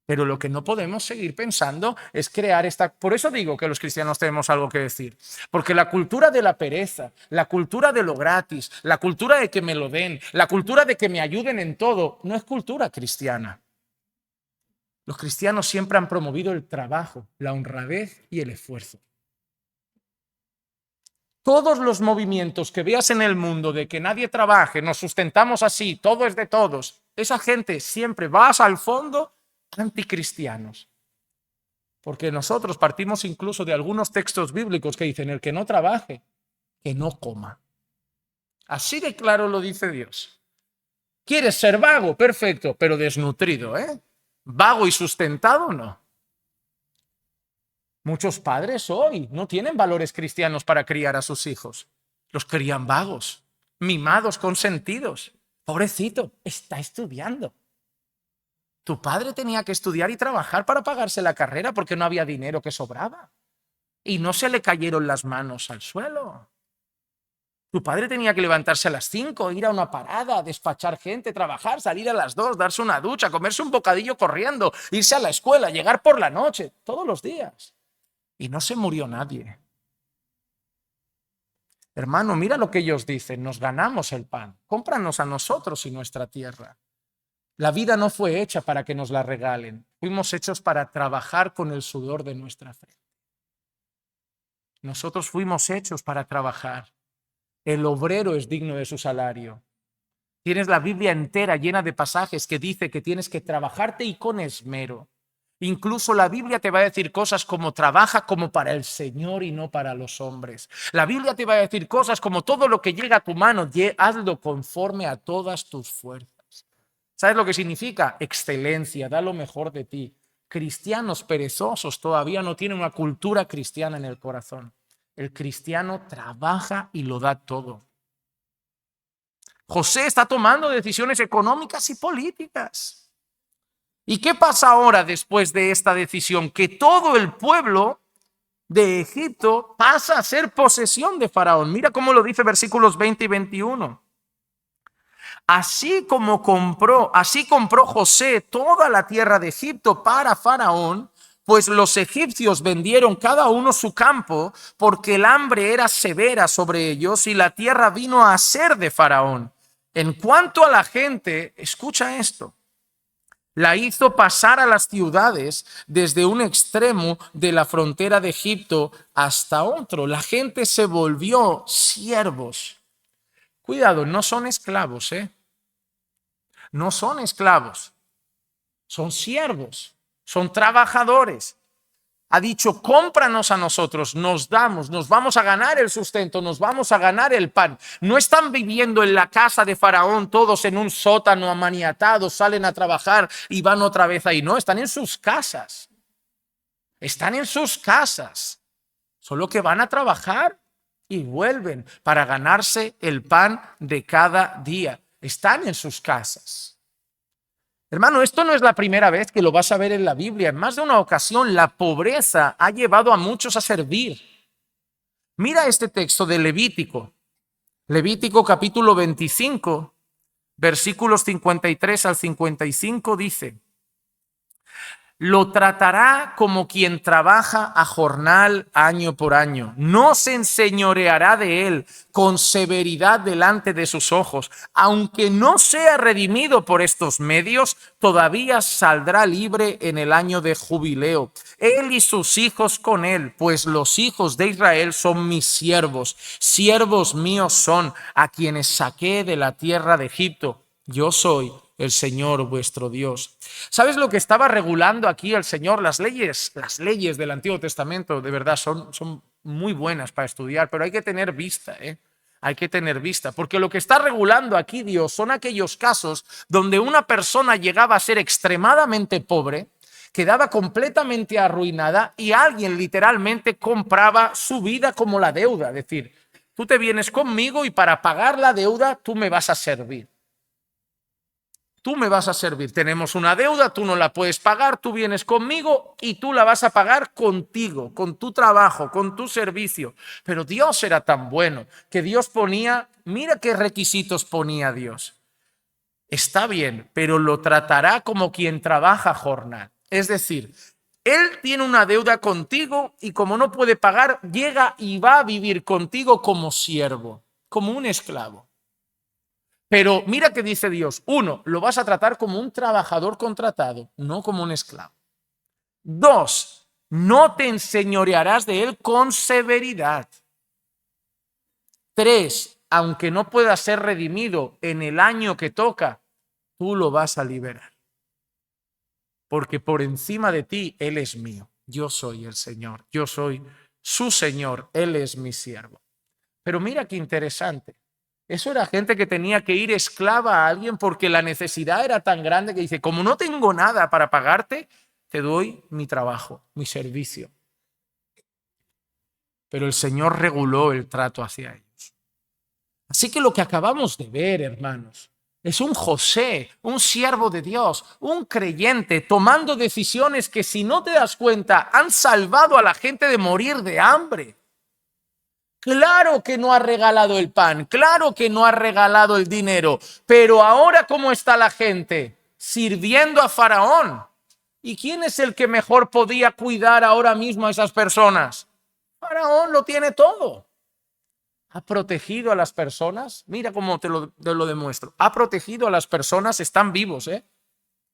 Pero lo que no podemos seguir pensando es crear esta... Por eso digo que los cristianos tenemos algo que decir. Porque la cultura de la pereza, la cultura de lo gratis, la cultura de que me lo den, la cultura de que me ayuden en todo, no es cultura cristiana. Los cristianos siempre han promovido el trabajo, la honradez y el esfuerzo. Todos los movimientos que veas en el mundo de que nadie trabaje, nos sustentamos así, todo es de todos, esa gente siempre va al fondo anticristianos. Porque nosotros partimos incluso de algunos textos bíblicos que dicen el que no trabaje, que no coma. Así de claro lo dice Dios. ¿Quieres ser vago? Perfecto, pero desnutrido, ¿eh? Vago y sustentado, no. Muchos padres hoy no tienen valores cristianos para criar a sus hijos. Los crían vagos, mimados, consentidos. Pobrecito, está estudiando. Tu padre tenía que estudiar y trabajar para pagarse la carrera porque no había dinero que sobraba. Y no se le cayeron las manos al suelo. Tu padre tenía que levantarse a las 5, ir a una parada, despachar gente, trabajar, salir a las 2, darse una ducha, comerse un bocadillo corriendo, irse a la escuela, llegar por la noche, todos los días. Y no se murió nadie. Hermano, mira lo que ellos dicen, nos ganamos el pan, cómpranos a nosotros y nuestra tierra. La vida no fue hecha para que nos la regalen, fuimos hechos para trabajar con el sudor de nuestra frente. Nosotros fuimos hechos para trabajar. El obrero es digno de su salario. Tienes la Biblia entera llena de pasajes que dice que tienes que trabajarte y con esmero. Incluso la Biblia te va a decir cosas como trabaja como para el Señor y no para los hombres. La Biblia te va a decir cosas como todo lo que llega a tu mano, hazlo conforme a todas tus fuerzas. ¿Sabes lo que significa? Excelencia, da lo mejor de ti. Cristianos perezosos todavía no tienen una cultura cristiana en el corazón. El cristiano trabaja y lo da todo. José está tomando decisiones económicas y políticas. ¿Y qué pasa ahora después de esta decisión? Que todo el pueblo de Egipto pasa a ser posesión de Faraón. Mira cómo lo dice versículos 20 y 21. Así compró José toda la tierra de Egipto para Faraón, pues los egipcios vendieron cada uno su campo, porque el hambre era severa sobre ellos y la tierra vino a ser de Faraón. En cuanto a la gente, escucha esto. La hizo pasar a las ciudades desde un extremo de la frontera de Egipto hasta otro. La gente se volvió siervos. Cuidado, no son esclavos, No son esclavos, son siervos, son trabajadores. Ha dicho, cómpranos a nosotros, nos damos, nos vamos a ganar el sustento, nos vamos a ganar el pan. No están viviendo en la casa de Faraón todos en un sótano amaniatados, salen a trabajar y van otra vez ahí. No, están en sus casas. Están en sus casas. Solo que van a trabajar y vuelven para ganarse el pan de cada día. Están en sus casas. Hermano, esto no es la primera vez que lo vas a ver en la Biblia. En más de una ocasión, la pobreza ha llevado a muchos a servir. Mira este texto de Levítico. Levítico capítulo 25, versículos 53 al 55 dice: lo tratará como quien trabaja a jornal año por año. No se enseñoreará de él con severidad delante de sus ojos. Aunque no sea redimido por estos medios, todavía saldrá libre en el año de jubileo. Él y sus hijos con él, pues los hijos de Israel son mis siervos. Siervos míos son, a quienes saqué de la tierra de Egipto. Yo soy el Señor vuestro Dios. ¿Sabes lo que estaba regulando aquí el Señor? Las leyes del Antiguo Testamento de verdad son muy buenas para estudiar, pero hay que tener vista, Hay que tener vista, porque lo que está regulando aquí Dios son aquellos casos donde una persona llegaba a ser extremadamente pobre, quedaba completamente arruinada y alguien literalmente compraba su vida como la deuda. Es decir, tú te vienes conmigo y para pagar la deuda tú me vas a servir. Tú me vas a servir, tenemos una deuda, tú no la puedes pagar, tú vienes conmigo y tú la vas a pagar contigo, con tu trabajo, con tu servicio. Pero Dios era tan bueno que Dios ponía, mira qué requisitos ponía Dios. Está bien, pero lo tratará como quien trabaja jornal. Es decir, él tiene una deuda contigo y como no puede pagar, llega y va a vivir contigo como siervo, como un esclavo. Pero mira que dice Dios, 1, lo vas a tratar como un trabajador contratado, no como un esclavo. 2, no te enseñorearás de él con severidad. 3, aunque no pueda ser redimido en el año que toca, tú lo vas a liberar. Porque por encima de ti, él es mío. Yo soy el Señor, yo soy su Señor, él es mi siervo. Pero mira qué interesante. Eso era gente que tenía que ir esclava a alguien porque la necesidad era tan grande que dice, como no tengo nada para pagarte, te doy mi trabajo, mi servicio. Pero el Señor reguló el trato hacia ellos. Así que lo que acabamos de ver, hermanos, es un José, un siervo de Dios, un creyente, tomando decisiones que, si no te das cuenta, han salvado a la gente de morir de hambre. Claro que no ha regalado el pan, claro que no ha regalado el dinero, pero ahora ¿cómo está la gente? Sirviendo a Faraón. ¿Y quién es el que mejor podía cuidar ahora mismo a esas personas? Faraón lo tiene todo. Ha protegido a las personas. Mira cómo te lo demuestro. Ha protegido a las personas, están vivos,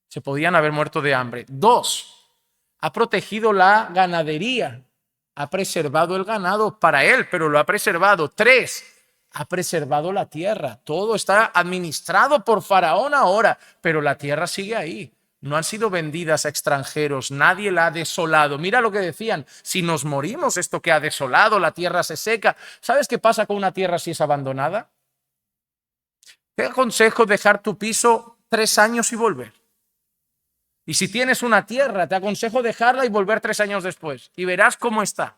Se podían haber muerto de hambre. 2, ha protegido la ganadería. Ha preservado el ganado para él, pero lo ha preservado. 3, ha preservado la tierra. Todo está administrado por Faraón ahora, pero la tierra sigue ahí. no han sido vendidas a extranjeros, nadie la ha desolado. Mira lo que decían, si nos morimos, esto que ha desolado, la tierra se seca. ¿Sabes qué pasa con una tierra si es abandonada? Te aconsejo dejar tu piso 3 años y volver. Y si tienes una tierra, te aconsejo dejarla y volver 3 años después. Y verás cómo está.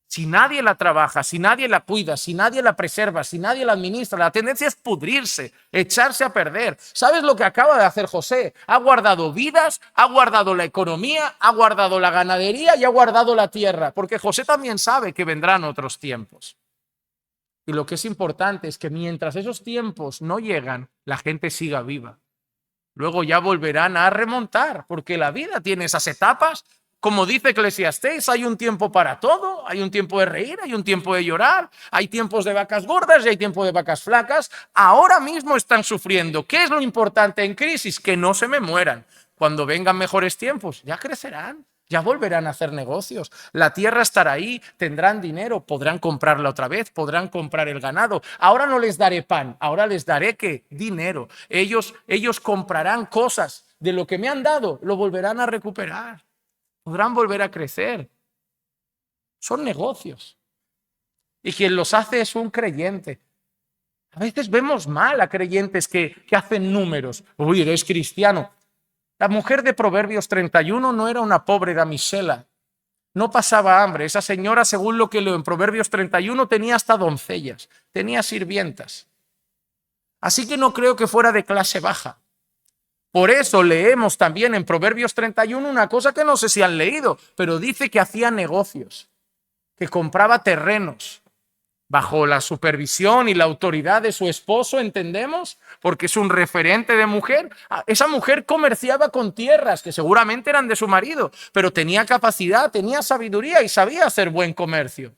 Si nadie la trabaja, si nadie la cuida, si nadie la preserva, si nadie la administra, la tendencia es pudrirse, echarse a perder. ¿Sabes lo que acaba de hacer José? Ha guardado vidas, ha guardado la economía, ha guardado la ganadería y ha guardado la tierra. Porque José también sabe que vendrán otros tiempos. Y lo que es importante es que mientras esos tiempos no llegan, la gente siga viva. Luego ya volverán a remontar, porque la vida tiene esas etapas. Como dice Eclesiastés, hay un tiempo para todo, hay un tiempo de reír, hay un tiempo de llorar, hay tiempos de vacas gordas y hay tiempo de vacas flacas. Ahora mismo están sufriendo. ¿Qué es lo importante en crisis? Que no se me mueran. Cuando vengan mejores tiempos, ya crecerán. Ya volverán a hacer negocios, la tierra estará ahí, tendrán dinero, podrán comprarla otra vez, podrán comprar el ganado. Ahora no les daré pan, ahora les daré ¿qué? Dinero. Ellos comprarán cosas de lo que me han dado, lo volverán a recuperar, podrán volver a crecer. Son negocios. Y quien los hace es un creyente. A veces vemos mal a creyentes que hacen números. Uy, eres cristiano. La mujer de Proverbios 31 no era una pobre damisela, no pasaba hambre. Esa señora, según lo que leo en Proverbios 31, tenía hasta doncellas, tenía sirvientas. Así que no creo que fuera de clase baja. Por eso leemos también en Proverbios 31 una cosa que no sé si han leído, pero dice que hacía negocios, que compraba terrenos, bajo la supervisión y la autoridad de su esposo, ¿entendemos? Porque es un referente de mujer. Esa mujer comerciaba con tierras que seguramente eran de su marido, pero tenía capacidad, tenía sabiduría y sabía hacer buen comercio.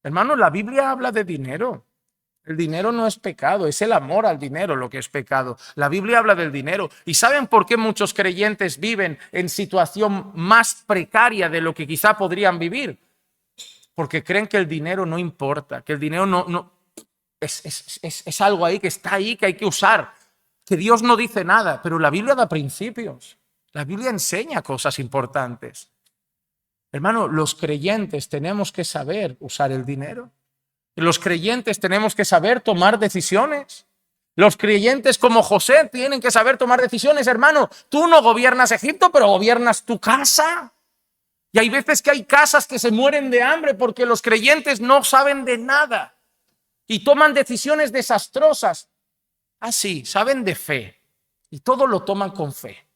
Hermanos, la Biblia habla de dinero. El dinero no es pecado, es el amor al dinero lo que es pecado. La Biblia habla del dinero. ¿Y saben por qué muchos creyentes viven en situación más precaria de lo que quizá podrían vivir? Porque creen que el dinero no importa, que el dinero no es algo ahí que está ahí, que hay que usar, que Dios no dice nada, pero la Biblia da principios, la Biblia enseña cosas importantes. Hermano, los creyentes tenemos que saber usar el dinero, los creyentes tenemos que saber tomar decisiones. Los creyentes como José tienen que saber tomar decisiones, hermano. Tú no gobiernas Egipto, pero gobiernas tu casa. Y hay veces que hay casas que se mueren de hambre porque los creyentes no saben de nada y toman decisiones desastrosas. Así, saben de fe y todo lo toman con fe.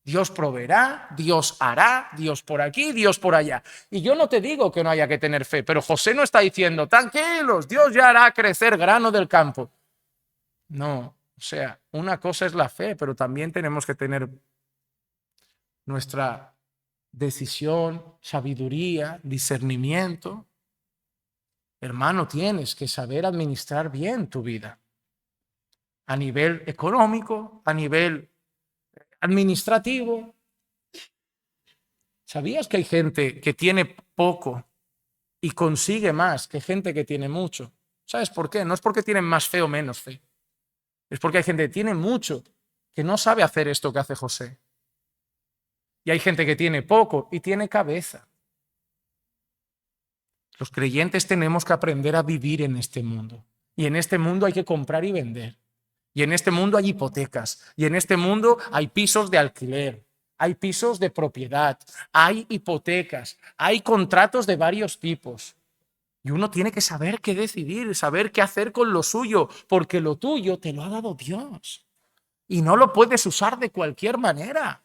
Dios proveerá, Dios hará, Dios por aquí, Dios por allá. Y yo no te digo que no haya que tener fe, pero José no está diciendo, tranquilos, Dios ya hará crecer grano del campo. No, o sea, una cosa es la fe, pero también tenemos que tener nuestra decisión, sabiduría, discernimiento. Hermano, tienes que saber administrar bien tu vida. A nivel económico, a nivel administrativo. ¿Sabías que hay gente que tiene poco y consigue más que gente que tiene mucho? ¿Sabes por qué? No es porque tienen más fe o menos fe. Es porque hay gente que tiene mucho que no sabe hacer esto que hace José. Y hay gente que tiene poco y tiene cabeza. Los creyentes tenemos que aprender a vivir en este mundo. Y en este mundo hay que comprar y vender. Y en este mundo hay hipotecas. Y en este mundo hay pisos de alquiler. Hay pisos de propiedad. Hay hipotecas. Hay contratos de varios tipos. Y uno tiene que saber qué decidir, saber qué hacer con lo suyo, porque lo tuyo te lo ha dado Dios. Y no lo puedes usar de cualquier manera.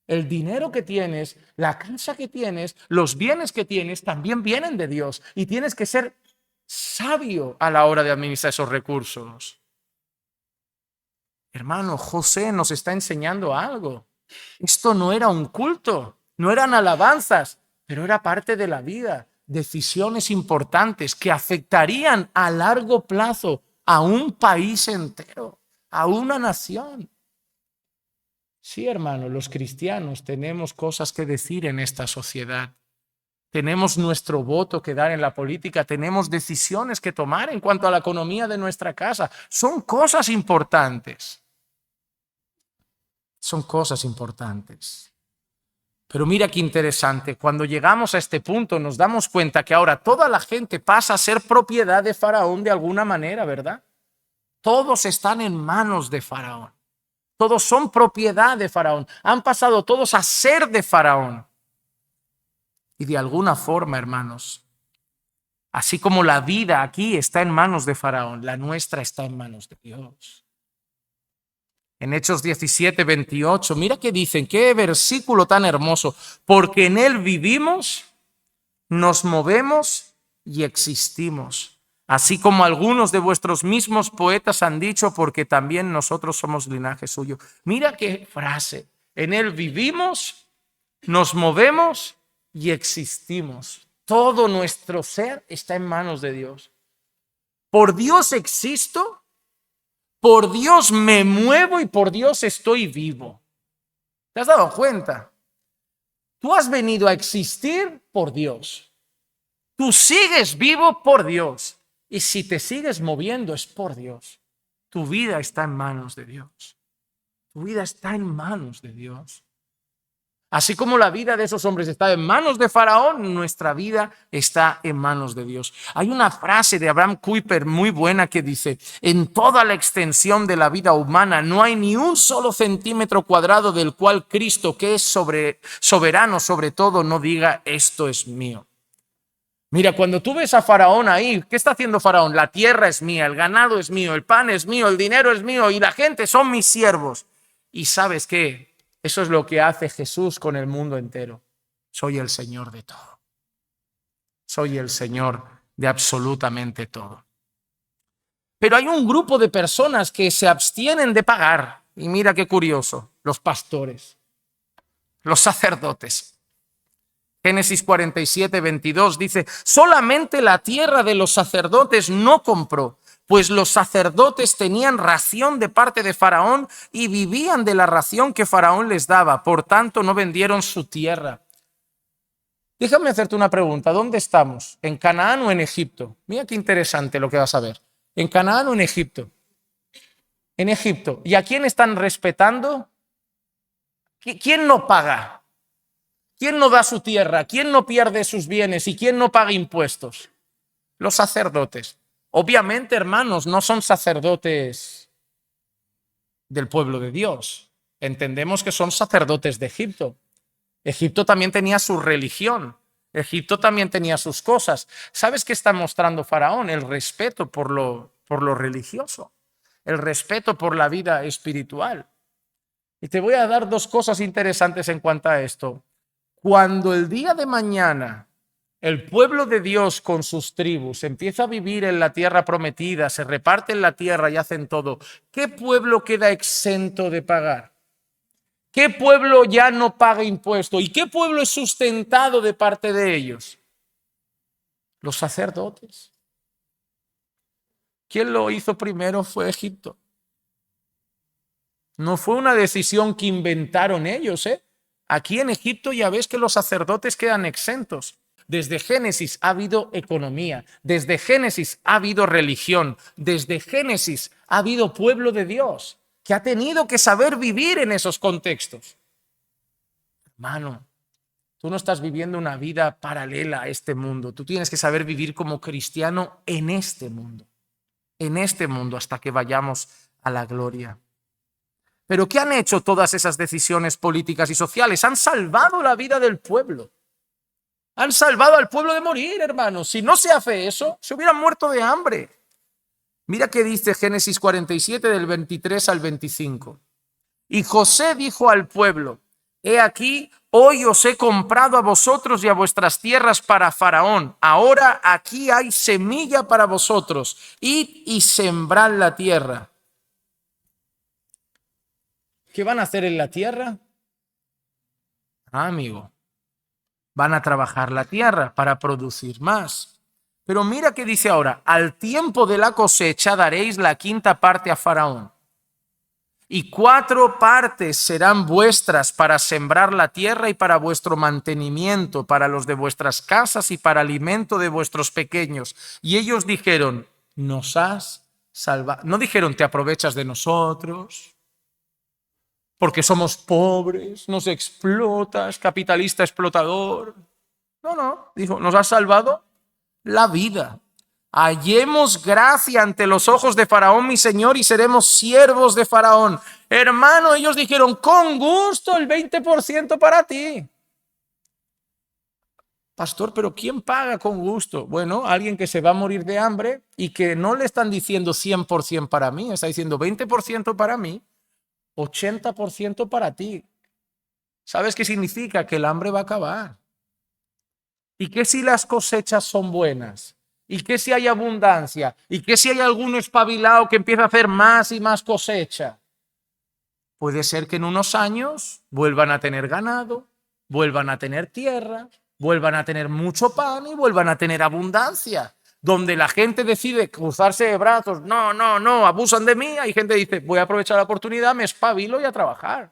El dinero que tienes, la casa que tienes, los bienes que tienes también vienen de Dios y tienes que ser sabio a la hora de administrar esos recursos. Hermano, José nos está enseñando algo. Esto no era un culto, no eran alabanzas, pero era parte de la vida. Decisiones importantes que afectarían a largo plazo a un país entero, a una nación. Sí, hermano, los cristianos tenemos cosas que decir en esta sociedad. Tenemos nuestro voto que dar en la política, tenemos decisiones que tomar en cuanto a la economía de nuestra casa. Son cosas importantes. Son cosas importantes. Pero mira qué interesante, cuando llegamos a este punto nos damos cuenta que ahora toda la gente pasa a ser propiedad de Faraón de alguna manera, ¿verdad? Todos están en manos de Faraón. Todos son propiedad de Faraón. Han pasado todos a ser de Faraón. Y de alguna forma, hermanos, así como la vida aquí está en manos de Faraón, la nuestra está en manos de Dios. En Hechos 17:28, mira qué dicen, qué versículo tan hermoso. Porque en él vivimos, nos movemos y existimos. Así como algunos de vuestros mismos poetas han dicho, porque también nosotros somos linaje suyo. Mira qué frase. En él vivimos, nos movemos y existimos. Todo nuestro ser está en manos de Dios. Por Dios existo. Por Dios me muevo y por Dios estoy vivo. ¿Te has dado cuenta? Tú has venido a existir por Dios. Tú sigues vivo por Dios. Y si te sigues moviendo es por Dios. Tu vida está en manos de Dios. Tu vida está en manos de Dios. Así como la vida de esos hombres está en manos de Faraón, nuestra vida está en manos de Dios. Hay una frase de Abraham Kuyper muy buena que dice: en toda la extensión de la vida humana no hay ni un solo centímetro cuadrado del cual Cristo, que es soberano sobre todo, no diga esto es mío. Mira, cuando tú ves a Faraón ahí, ¿qué está haciendo Faraón? La tierra es mía, el ganado es mío, el pan es mío, el dinero es mío y la gente son mis siervos. ¿Y sabes qué? Eso es lo que hace Jesús con el mundo entero. Soy el Señor de todo. Soy el Señor de absolutamente todo. Pero hay un grupo de personas que se abstienen de pagar. Y mira qué curioso, los pastores, los sacerdotes. Génesis 47:22 dice: solamente la tierra de los sacerdotes no compró, pues los sacerdotes tenían ración de parte de Faraón y vivían de la ración que Faraón les daba. Por tanto, no vendieron su tierra. Déjame hacerte una pregunta. ¿Dónde estamos? ¿En Canaán o en Egipto? Mira qué interesante lo que vas a ver. ¿En Canaán o en Egipto? En Egipto. ¿Y a quién están respetando? ¿Quién no paga? ¿Quién no da su tierra? ¿Quién no pierde sus bienes? ¿Y quién no paga impuestos? Los sacerdotes. Obviamente, hermanos, no son sacerdotes del pueblo de Dios. Entendemos que son sacerdotes de Egipto. Egipto también tenía su religión. Egipto también tenía sus cosas. ¿Sabes qué está mostrando Faraón? El respeto por lo religioso, el respeto por la vida espiritual. Y te voy a dar dos cosas interesantes en cuanto a esto. Cuando el día de mañana el pueblo de Dios con sus tribus empieza a vivir en la tierra prometida, se reparten la tierra y hacen todo, ¿qué pueblo queda exento de pagar? ¿Qué pueblo ya no paga impuesto? ¿Y qué pueblo es sustentado de parte de ellos? Los sacerdotes. ¿Quién lo hizo primero? Fue Egipto. No fue una decisión que inventaron ellos, ¿eh? Aquí en Egipto ya ves que los sacerdotes quedan exentos. Desde Génesis ha habido economía, desde Génesis ha habido religión, desde Génesis ha habido pueblo de Dios que ha tenido que saber vivir en esos contextos. Hermano, tú no estás viviendo una vida paralela a este mundo, tú tienes que saber vivir como cristiano en este mundo hasta que vayamos a la gloria. ¿Pero qué han hecho todas esas decisiones políticas y sociales? Han salvado la vida del pueblo. Han salvado al pueblo de morir, hermanos. Si no se hace eso, se hubieran muerto de hambre. Mira qué dice Génesis 47 del 23 al 25. Y José dijo al pueblo: he aquí, hoy os he comprado a vosotros y a vuestras tierras para Faraón. Ahora aquí hay semilla para vosotros. Id y sembrad la tierra. ¿Qué van a hacer en la tierra? Amigo, van a trabajar la tierra para producir más. Pero mira qué dice ahora: al tiempo de la cosecha daréis la quinta parte a Faraón. Y 4 partes serán vuestras para sembrar la tierra y para vuestro mantenimiento, para los de vuestras casas y para alimento de vuestros pequeños. Y ellos dijeron: nos has salvado. No dijeron: te aprovechas de nosotros. porque somos pobres, nos explotas, capitalista explotador. No, dijo, nos has salvado la vida. Hallemos gracia ante los ojos de Faraón, mi señor, y seremos siervos de Faraón. Hermano, ellos dijeron, con gusto el 20% para ti. Pastor, pero ¿quién paga con gusto? Bueno, alguien que se va a morir de hambre y que no le están diciendo 100% para mí, está diciendo 20% para mí, 80% para ti. ¿Sabes qué significa? Que el hambre va a acabar. ¿Y qué si las cosechas son buenas? ¿Y qué si hay abundancia? ¿Y qué si hay alguno espabilado que empieza a hacer más y más cosecha? Puede ser que en unos años vuelvan a tener ganado, vuelvan a tener tierra, vuelvan a tener mucho pan y vuelvan a tener abundancia. Donde la gente decide cruzarse de brazos, no, abusan de mí. Hay gente que dice, voy a aprovechar la oportunidad, me espabilo y a trabajar.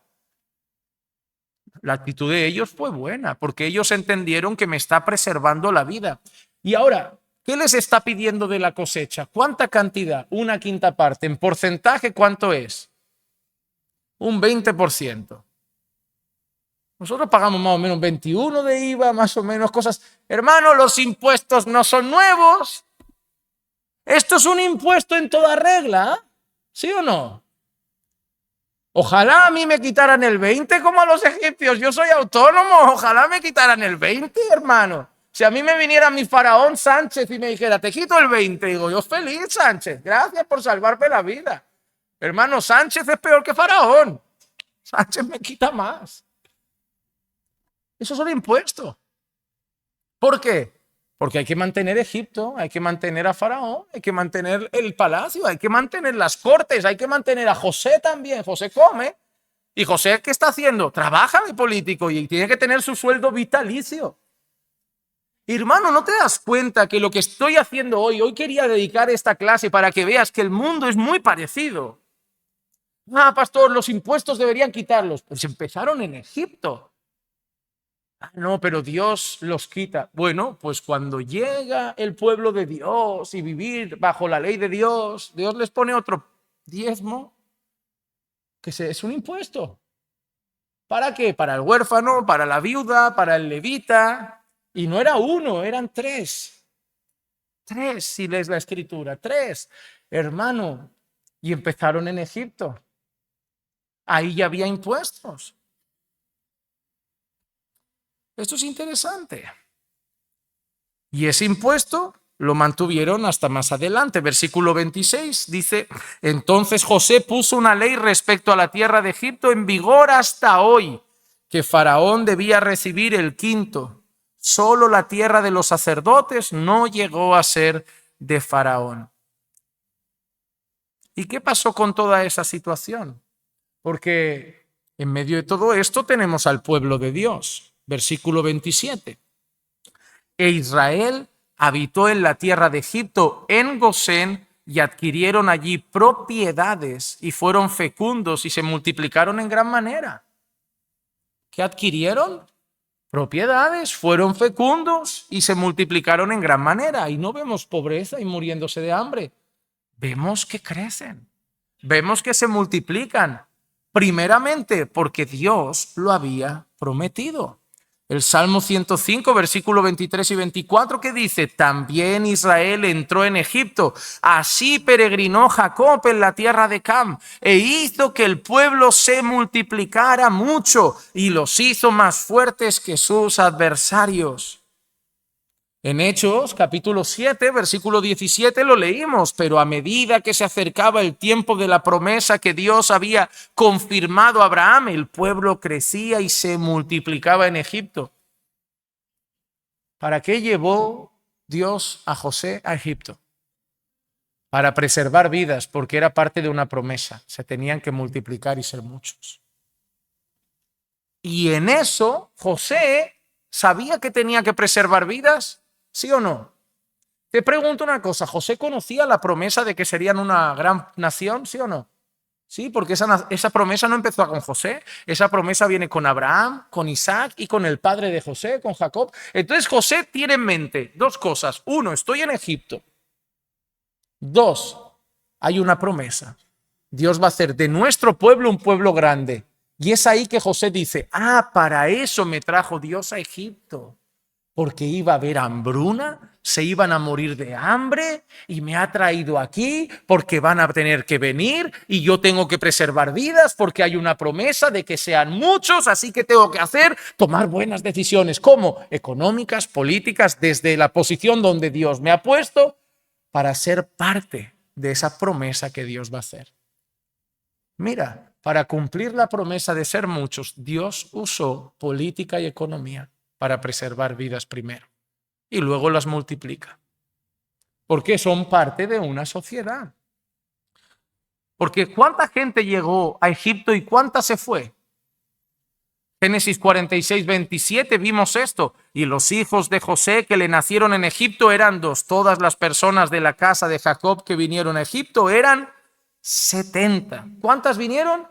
La actitud de ellos fue buena, porque ellos entendieron que me está preservando la vida. Y ahora, ¿qué les está pidiendo de la cosecha? ¿Cuánta cantidad? Una quinta parte. ¿En porcentaje cuánto es? Un 20%. Nosotros pagamos más o menos 21 de IVA, más o menos cosas. Hermano, los impuestos no son nuevos. Esto es un impuesto en toda regla, ¿sí o no? Ojalá a mí me quitaran el 20 como a los egipcios. Yo soy autónomo, ojalá me quitaran el 20, hermano. Si a mí me viniera mi faraón Sánchez y me dijera, te quito el 20, digo, yo feliz, Sánchez, gracias por salvarme la vida. Hermano, Sánchez es peor que faraón. Sánchez me quita más. Eso son impuestos. ¿Por qué? Porque hay que mantener Egipto, hay que mantener a Faraón, hay que mantener el palacio, hay que mantener las cortes, hay que mantener a José también. José come. ¿Y José qué está haciendo? Trabaja de político y tiene que tener su sueldo vitalicio. Hermano, ¿no te das cuenta que lo que estoy haciendo hoy quería dedicar esta clase para que veas que el mundo es muy parecido? Pastor, los impuestos deberían quitarlos. Pues empezaron en Egipto. No, pero Dios los quita. Bueno, pues cuando llega el pueblo de Dios y vivir bajo la ley de Dios, Dios les pone otro diezmo, que es un impuesto. ¿Para qué? Para el huérfano, para la viuda, para el levita. Y no era uno, eran tres. Tres, si lees la escritura, tres, hermano. Y empezaron en Egipto. Ahí ya había impuestos. Esto es interesante. Y ese impuesto lo mantuvieron hasta más adelante. Versículo 26 dice, entonces José puso una ley respecto a la tierra de Egipto en vigor hasta hoy, que Faraón debía recibir el quinto. Solo la tierra de los sacerdotes no llegó a ser de Faraón. ¿Y qué pasó con toda esa situación? Porque en medio de todo esto tenemos al pueblo de Dios. Versículo 27. E Israel habitó en la tierra de Egipto, en Gosén, y adquirieron allí propiedades y fueron fecundos y se multiplicaron en gran manera. ¿Qué adquirieron? Propiedades, fueron fecundos y se multiplicaron en gran manera. Y no vemos pobreza y muriéndose de hambre. Vemos que crecen, vemos que se multiplican. Primeramente porque Dios lo había prometido. El Salmo 105, versículo 23 y 24, que dice, también Israel entró en Egipto, así peregrinó Jacob en la tierra de Cam, e hizo que el pueblo se multiplicara mucho, y los hizo más fuertes que sus adversarios. En Hechos, capítulo 7, versículo 17, lo leímos, pero a medida que se acercaba el tiempo de la promesa que Dios había confirmado a Abraham, el pueblo crecía y se multiplicaba en Egipto. ¿Para qué llevó Dios a José a Egipto? Para preservar vidas, porque era parte de una promesa. Se tenían que multiplicar y ser muchos. Y en eso, José sabía que tenía que preservar vidas. ¿Sí o no? Te pregunto una cosa, ¿José conocía la promesa de que serían una gran nación? ¿Sí o no? Sí, porque esa promesa no empezó con José, esa promesa viene con Abraham, con Isaac y con el padre de José, con Jacob. Entonces José tiene en mente dos cosas. Uno, estoy en Egipto. Dos, hay una promesa. Dios va a hacer de nuestro pueblo un pueblo grande. Y es ahí que José dice, para eso me trajo Dios a Egipto, porque iba a haber hambruna, se iban a morir de hambre y me ha traído aquí porque van a tener que venir y yo tengo que preservar vidas porque hay una promesa de que sean muchos, así que tengo que tomar buenas decisiones, como económicas, políticas, desde la posición donde Dios me ha puesto para ser parte de esa promesa que Dios va a hacer. Mira, para cumplir la promesa de ser muchos, Dios usó política y economía para preservar vidas primero y luego las multiplica, porque son parte de una sociedad. Porque ¿cuánta gente llegó a Egipto y cuánta se fue? Génesis 46, 27 vimos esto. Y los hijos de José que le nacieron en Egipto eran 2. Todas las personas de la casa de Jacob que vinieron a Egipto eran 70. ¿Cuántas vinieron?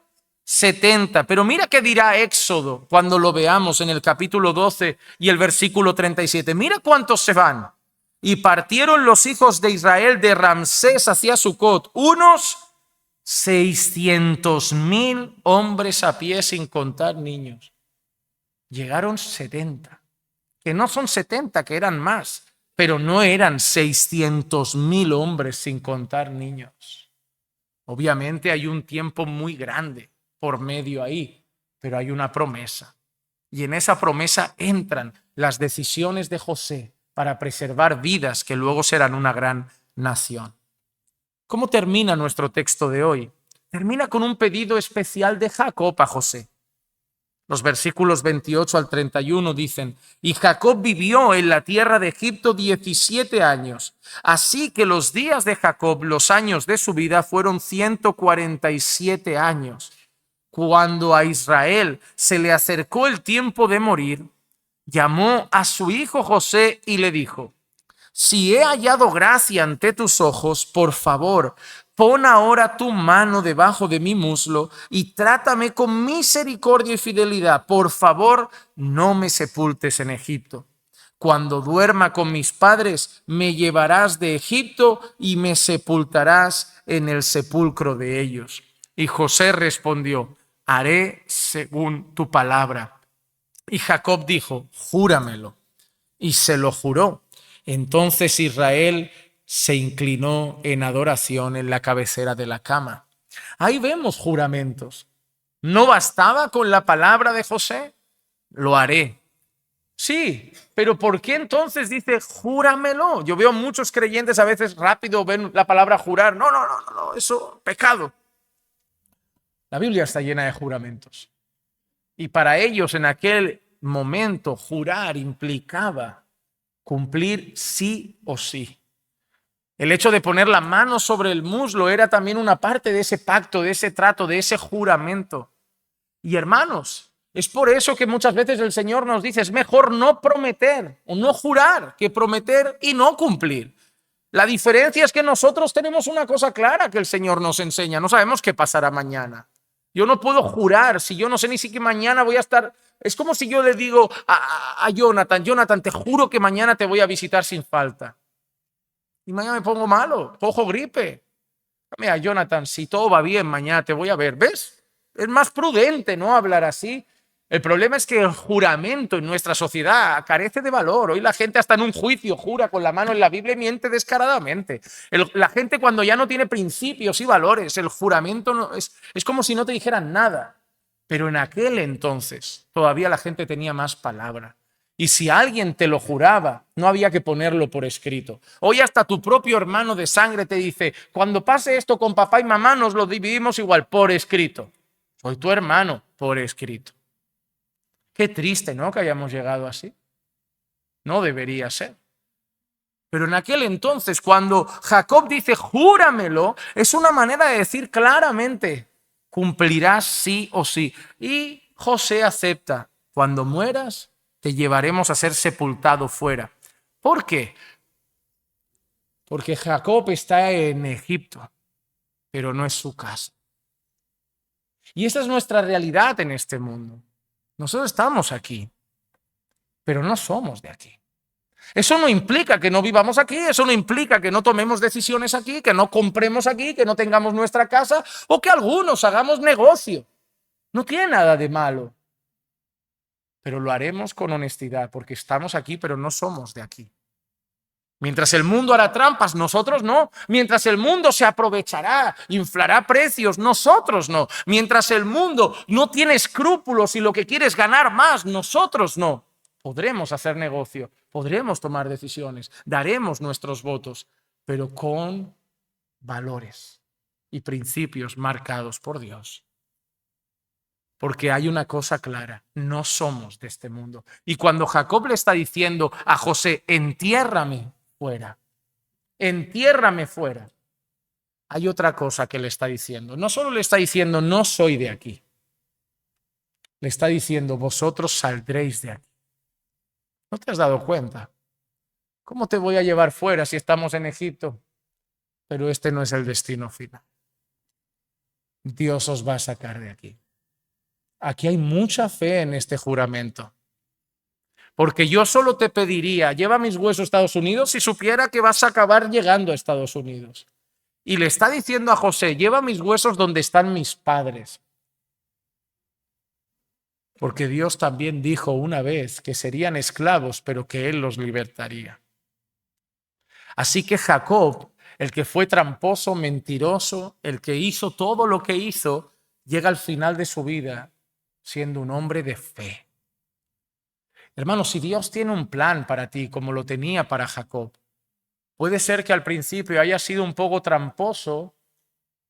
70. Pero mira qué dirá Éxodo cuando lo veamos en el capítulo 12 y el versículo 37. Mira cuántos se van. Y partieron los hijos de Israel de Ramsés hacia Sucot, unos 600,000 hombres a pie sin contar niños. Llegaron 70, que no son 70, que eran más, pero no eran 600,000 hombres sin contar niños. Obviamente hay un tiempo muy grande por medio ahí, pero hay una promesa. Y en esa promesa entran las decisiones de José para preservar vidas que luego serán una gran nación. ¿Cómo termina nuestro texto de hoy? Termina con un pedido especial de Jacob a José. Los versículos 28 al 31 dicen, y Jacob vivió en la tierra de Egipto 17 años. Así que los días de Jacob, los años de su vida, fueron 147 años. Cuando a Israel se le acercó el tiempo de morir, llamó a su hijo José y le dijo, si he hallado gracia ante tus ojos, por favor, pon ahora tu mano debajo de mi muslo y trátame con misericordia y fidelidad. Por favor, no me sepultes en Egipto. Cuando duerma con mis padres, me llevarás de Egipto y me sepultarás en el sepulcro de ellos. Y José respondió, haré según tu palabra. Y Jacob dijo, júramelo. Y se lo juró. Entonces Israel se inclinó en adoración en la cabecera de la cama. Ahí vemos juramentos. ¿No bastaba con la palabra de José? Lo haré. Sí, pero ¿por qué entonces dice júramelo? Yo veo muchos creyentes a veces rápido ven la palabra jurar. No, eso, pecado. La Biblia está llena de juramentos. Y para ellos en aquel momento jurar implicaba cumplir sí o sí. El hecho de poner la mano sobre el muslo era también una parte de ese pacto, de ese trato, de ese juramento. Y hermanos, es por eso que muchas veces el Señor nos dice, es mejor no prometer o no jurar que prometer y no cumplir. La diferencia es que nosotros tenemos una cosa clara que el Señor nos enseña. No sabemos qué pasará mañana. Yo no puedo jurar si yo no sé ni siquiera mañana voy a estar. Es como si yo le digo a Jonathan, te juro que mañana te voy a visitar sin falta. Y mañana me pongo malo, cojo gripe. Mira, Jonathan, si todo va bien, mañana te voy a ver. ¿Ves? Es más prudente no hablar así. El problema es que el juramento en nuestra sociedad carece de valor. Hoy la gente hasta en un juicio jura con la mano en la Biblia y miente descaradamente. La gente cuando ya no tiene principios y valores, el juramento no, es como si no te dijeran nada. Pero en aquel entonces todavía la gente tenía más palabra. Y si alguien te lo juraba, no había que ponerlo por escrito. Hoy hasta tu propio hermano de sangre te dice, cuando pase esto con papá y mamá nos lo dividimos igual, por escrito. Soy tu hermano, por escrito. Qué triste, ¿no? Que hayamos llegado así. No debería ser. Pero en aquel entonces, cuando Jacob dice, júramelo, es una manera de decir claramente, cumplirás sí o sí. Y José acepta, cuando mueras, te llevaremos a ser sepultado fuera. ¿Por qué? Porque Jacob está en Egipto, pero no es su casa. Y esa es nuestra realidad en este mundo. Nosotros estamos aquí, pero no somos de aquí. Eso no implica que no vivamos aquí, eso no implica que no tomemos decisiones aquí, que no compremos aquí, que no tengamos nuestra casa o que algunos hagamos negocio. No tiene nada de malo, pero lo haremos con honestidad porque estamos aquí, pero no somos de aquí. Mientras el mundo hará trampas, nosotros no. Mientras el mundo se aprovechará, inflará precios, nosotros no. Mientras el mundo no tiene escrúpulos y lo que quiere es ganar más, nosotros no. Podremos hacer negocio, podremos tomar decisiones, daremos nuestros votos, pero con valores y principios marcados por Dios. Porque hay una cosa clara, no somos de este mundo. Y cuando Jacob le está diciendo a José, entiérrame fuera, entiérrame fuera, hay otra cosa que le está diciendo. No solo le está diciendo, no soy de aquí, le está diciendo, vosotros saldréis de aquí. ¿No te has dado cuenta? ¿Cómo te voy a llevar fuera si estamos en Egipto? Pero este no es el destino final. Dios os va a sacar de aquí. Aquí hay mucha fe en este juramento. Porque yo solo te pediría, lleva mis huesos a Estados Unidos si supiera que vas a acabar llegando a Estados Unidos. Y le está diciendo a José, lleva mis huesos donde están mis padres. Porque Dios también dijo una vez que serían esclavos, pero que Él los libertaría. Así que Jacob, el que fue tramposo, mentiroso, el que hizo todo lo que hizo, llega al final de su vida siendo un hombre de fe. Hermano, si Dios tiene un plan para ti, como lo tenía para Jacob, puede ser que al principio haya sido un poco tramposo,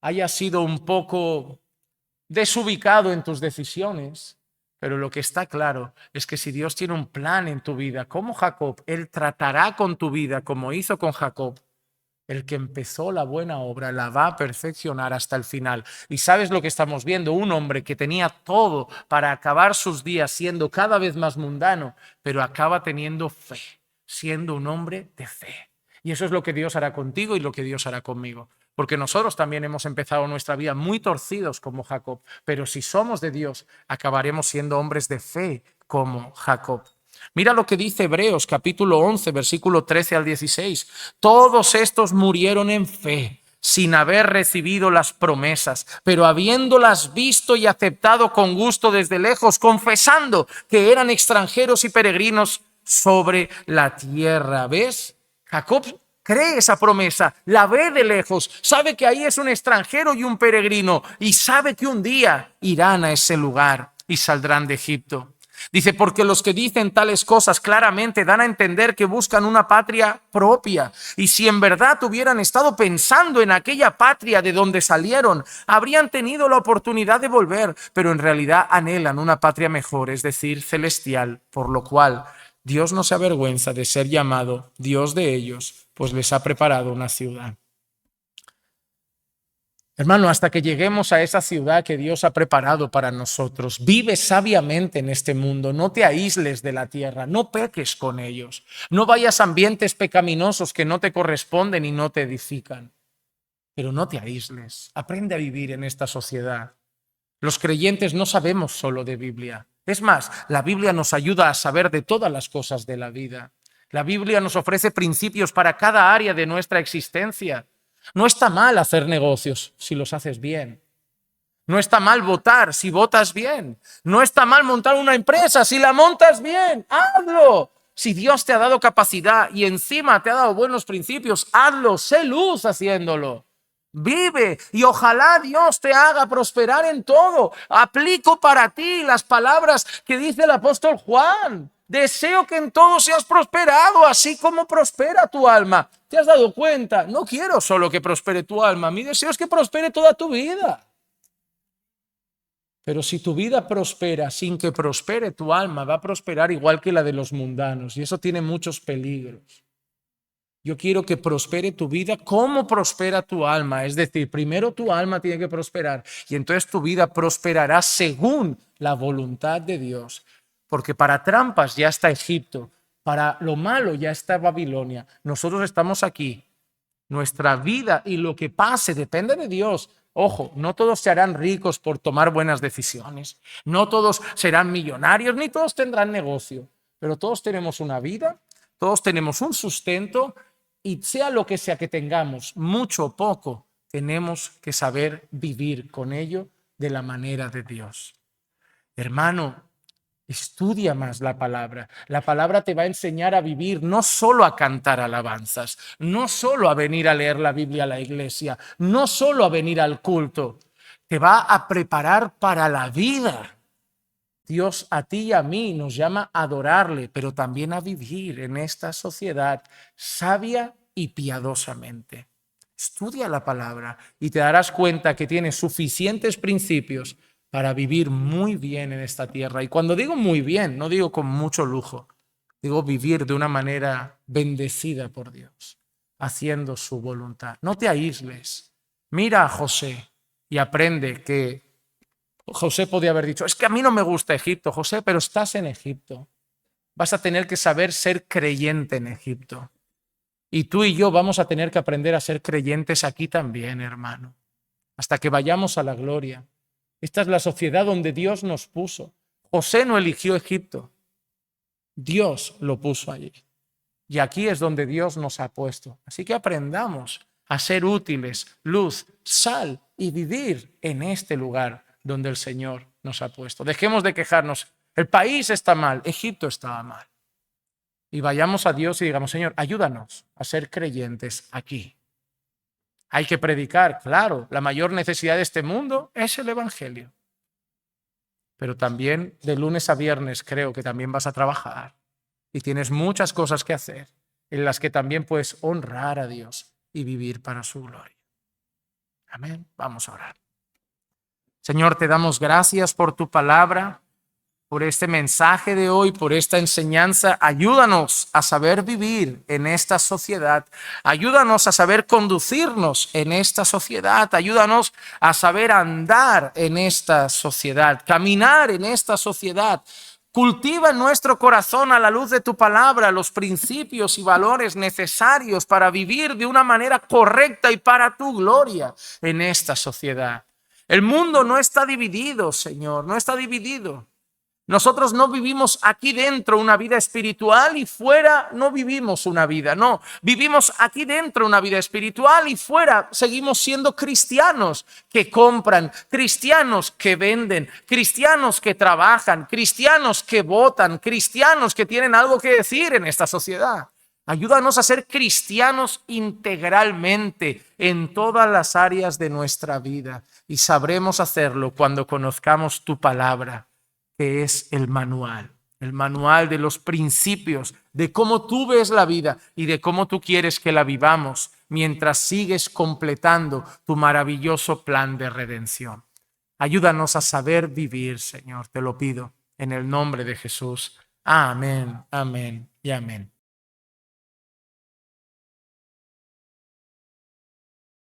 haya sido un poco desubicado en tus decisiones, pero lo que está claro es que si Dios tiene un plan en tu vida, como Jacob, Él tratará con tu vida como hizo con Jacob. El que empezó la buena obra la va a perfeccionar hasta el final. Y sabes lo que estamos viendo, un hombre que tenía todo para acabar sus días siendo cada vez más mundano, pero acaba teniendo fe, siendo un hombre de fe. Y eso es lo que Dios hará contigo y lo que Dios hará conmigo. Porque nosotros también hemos empezado nuestra vida muy torcidos como Jacob, pero si somos de Dios, acabaremos siendo hombres de fe como Jacob. Mira lo que dice Hebreos capítulo 11, versículo 13 al 16. Todos estos murieron en fe, sin haber recibido las promesas, pero habiéndolas visto y aceptado con gusto desde lejos, confesando que eran extranjeros y peregrinos sobre la tierra. ¿Ves? Jacob cree esa promesa, la ve de lejos, sabe que ahí es un extranjero y un peregrino y sabe que un día irán a ese lugar y saldrán de Egipto. Dice, porque los que dicen tales cosas claramente dan a entender que buscan una patria propia. Y si en verdad hubieran estado pensando en aquella patria de donde salieron, habrían tenido la oportunidad de volver, pero en realidad anhelan una patria mejor, es decir, celestial, por lo cual Dios no se avergüenza de ser llamado Dios de ellos, pues les ha preparado una ciudad. Hermano, hasta que lleguemos a esa ciudad que Dios ha preparado para nosotros, vive sabiamente en este mundo, no te aísles de la tierra, no peques con ellos, no vayas a ambientes pecaminosos que no te corresponden y no te edifican, pero no te aísles, aprende a vivir en esta sociedad. Los creyentes no sabemos solo de Biblia, es más, la Biblia nos ayuda a saber de todas las cosas de la vida. La Biblia nos ofrece principios para cada área de nuestra existencia. No está mal hacer negocios si los haces bien. No está mal votar si votas bien. No está mal montar una empresa si la montas bien. ¡Hazlo! Si Dios te ha dado capacidad y encima te ha dado buenos principios, hazlo, sé luz haciéndolo. Vive y ojalá Dios te haga prosperar en todo. Aplico para ti las palabras que dice el apóstol Juan. Deseo que en todo seas prosperado, así como prospera tu alma. ¿Te has dado cuenta? No quiero solo que prospere tu alma, mi deseo es que prospere toda tu vida. Pero si tu vida prospera sin que prospere tu alma, va a prosperar igual que la de los mundanos, y eso tiene muchos peligros. Yo quiero que prospere tu vida como prospera tu alma. Es decir, primero tu alma tiene que prosperar y entonces tu vida prosperará según la voluntad de Dios. Porque para trampas ya está Egipto, para lo malo ya está Babilonia. Nosotros estamos aquí. Nuestra vida y lo que pase depende de Dios. Ojo, no todos se harán ricos por tomar buenas decisiones. No todos serán millonarios, ni todos tendrán negocio. Pero todos tenemos una vida, todos tenemos un sustento. Y sea lo que sea que tengamos, mucho o poco, tenemos que saber vivir con ello de la manera de Dios. Hermano, estudia más la palabra. La palabra te va a enseñar a vivir, no solo a cantar alabanzas, no solo a venir a leer la Biblia a la iglesia, no solo a venir al culto. Te va a preparar para la vida. Dios a ti y a mí nos llama a adorarle, pero también a vivir en esta sociedad sabia y piadosamente. Estudia la palabra y te darás cuenta que tienes suficientes principios para vivir muy bien en esta tierra. Y cuando digo muy bien, no digo con mucho lujo, digo vivir de una manera bendecida por Dios, haciendo su voluntad. No te aísles. Mira a José y aprende que José podía haber dicho, es que a mí no me gusta Egipto, José, pero estás en Egipto. Vas a tener que saber ser creyente en Egipto. Y tú y yo vamos a tener que aprender a ser creyentes aquí también, hermano, hasta que vayamos a la gloria. Esta es la sociedad donde Dios nos puso. José no eligió Egipto, Dios lo puso allí. Y aquí es donde Dios nos ha puesto. Así que aprendamos a ser útiles, luz, sal y vivir en este lugar donde el Señor nos ha puesto. Dejemos de quejarnos. El país está mal, Egipto estaba mal. Y vayamos a Dios y digamos, Señor, ayúdanos a ser creyentes aquí. Hay que predicar, claro, la mayor necesidad de este mundo es el Evangelio. Pero también de lunes a viernes creo que también vas a trabajar y tienes muchas cosas que hacer en las que también puedes honrar a Dios y vivir para su gloria. Amén. Vamos a orar. Señor, te damos gracias por tu palabra, por este mensaje de hoy, por esta enseñanza. Ayúdanos a saber vivir en esta sociedad. Ayúdanos a saber conducirnos en esta sociedad. Ayúdanos a saber andar en esta sociedad, caminar en esta sociedad. Cultiva en nuestro corazón a la luz de tu palabra los principios y valores necesarios para vivir de una manera correcta y para tu gloria en esta sociedad. El mundo no está dividido, Señor, no está dividido. Nosotros no vivimos aquí dentro una vida espiritual y fuera no vivimos una vida. No, vivimos aquí dentro una vida espiritual y fuera seguimos siendo cristianos que compran, cristianos que venden, cristianos que trabajan, cristianos que votan, cristianos que tienen algo que decir en esta sociedad. Ayúdanos a ser cristianos integralmente en todas las áreas de nuestra vida y sabremos hacerlo cuando conozcamos tu palabra, que es el manual de los principios, de cómo tú ves la vida y de cómo tú quieres que la vivamos mientras sigues completando tu maravilloso plan de redención. Ayúdanos a saber vivir, Señor, te lo pido, en el nombre de Jesús. Amén, amén y amén.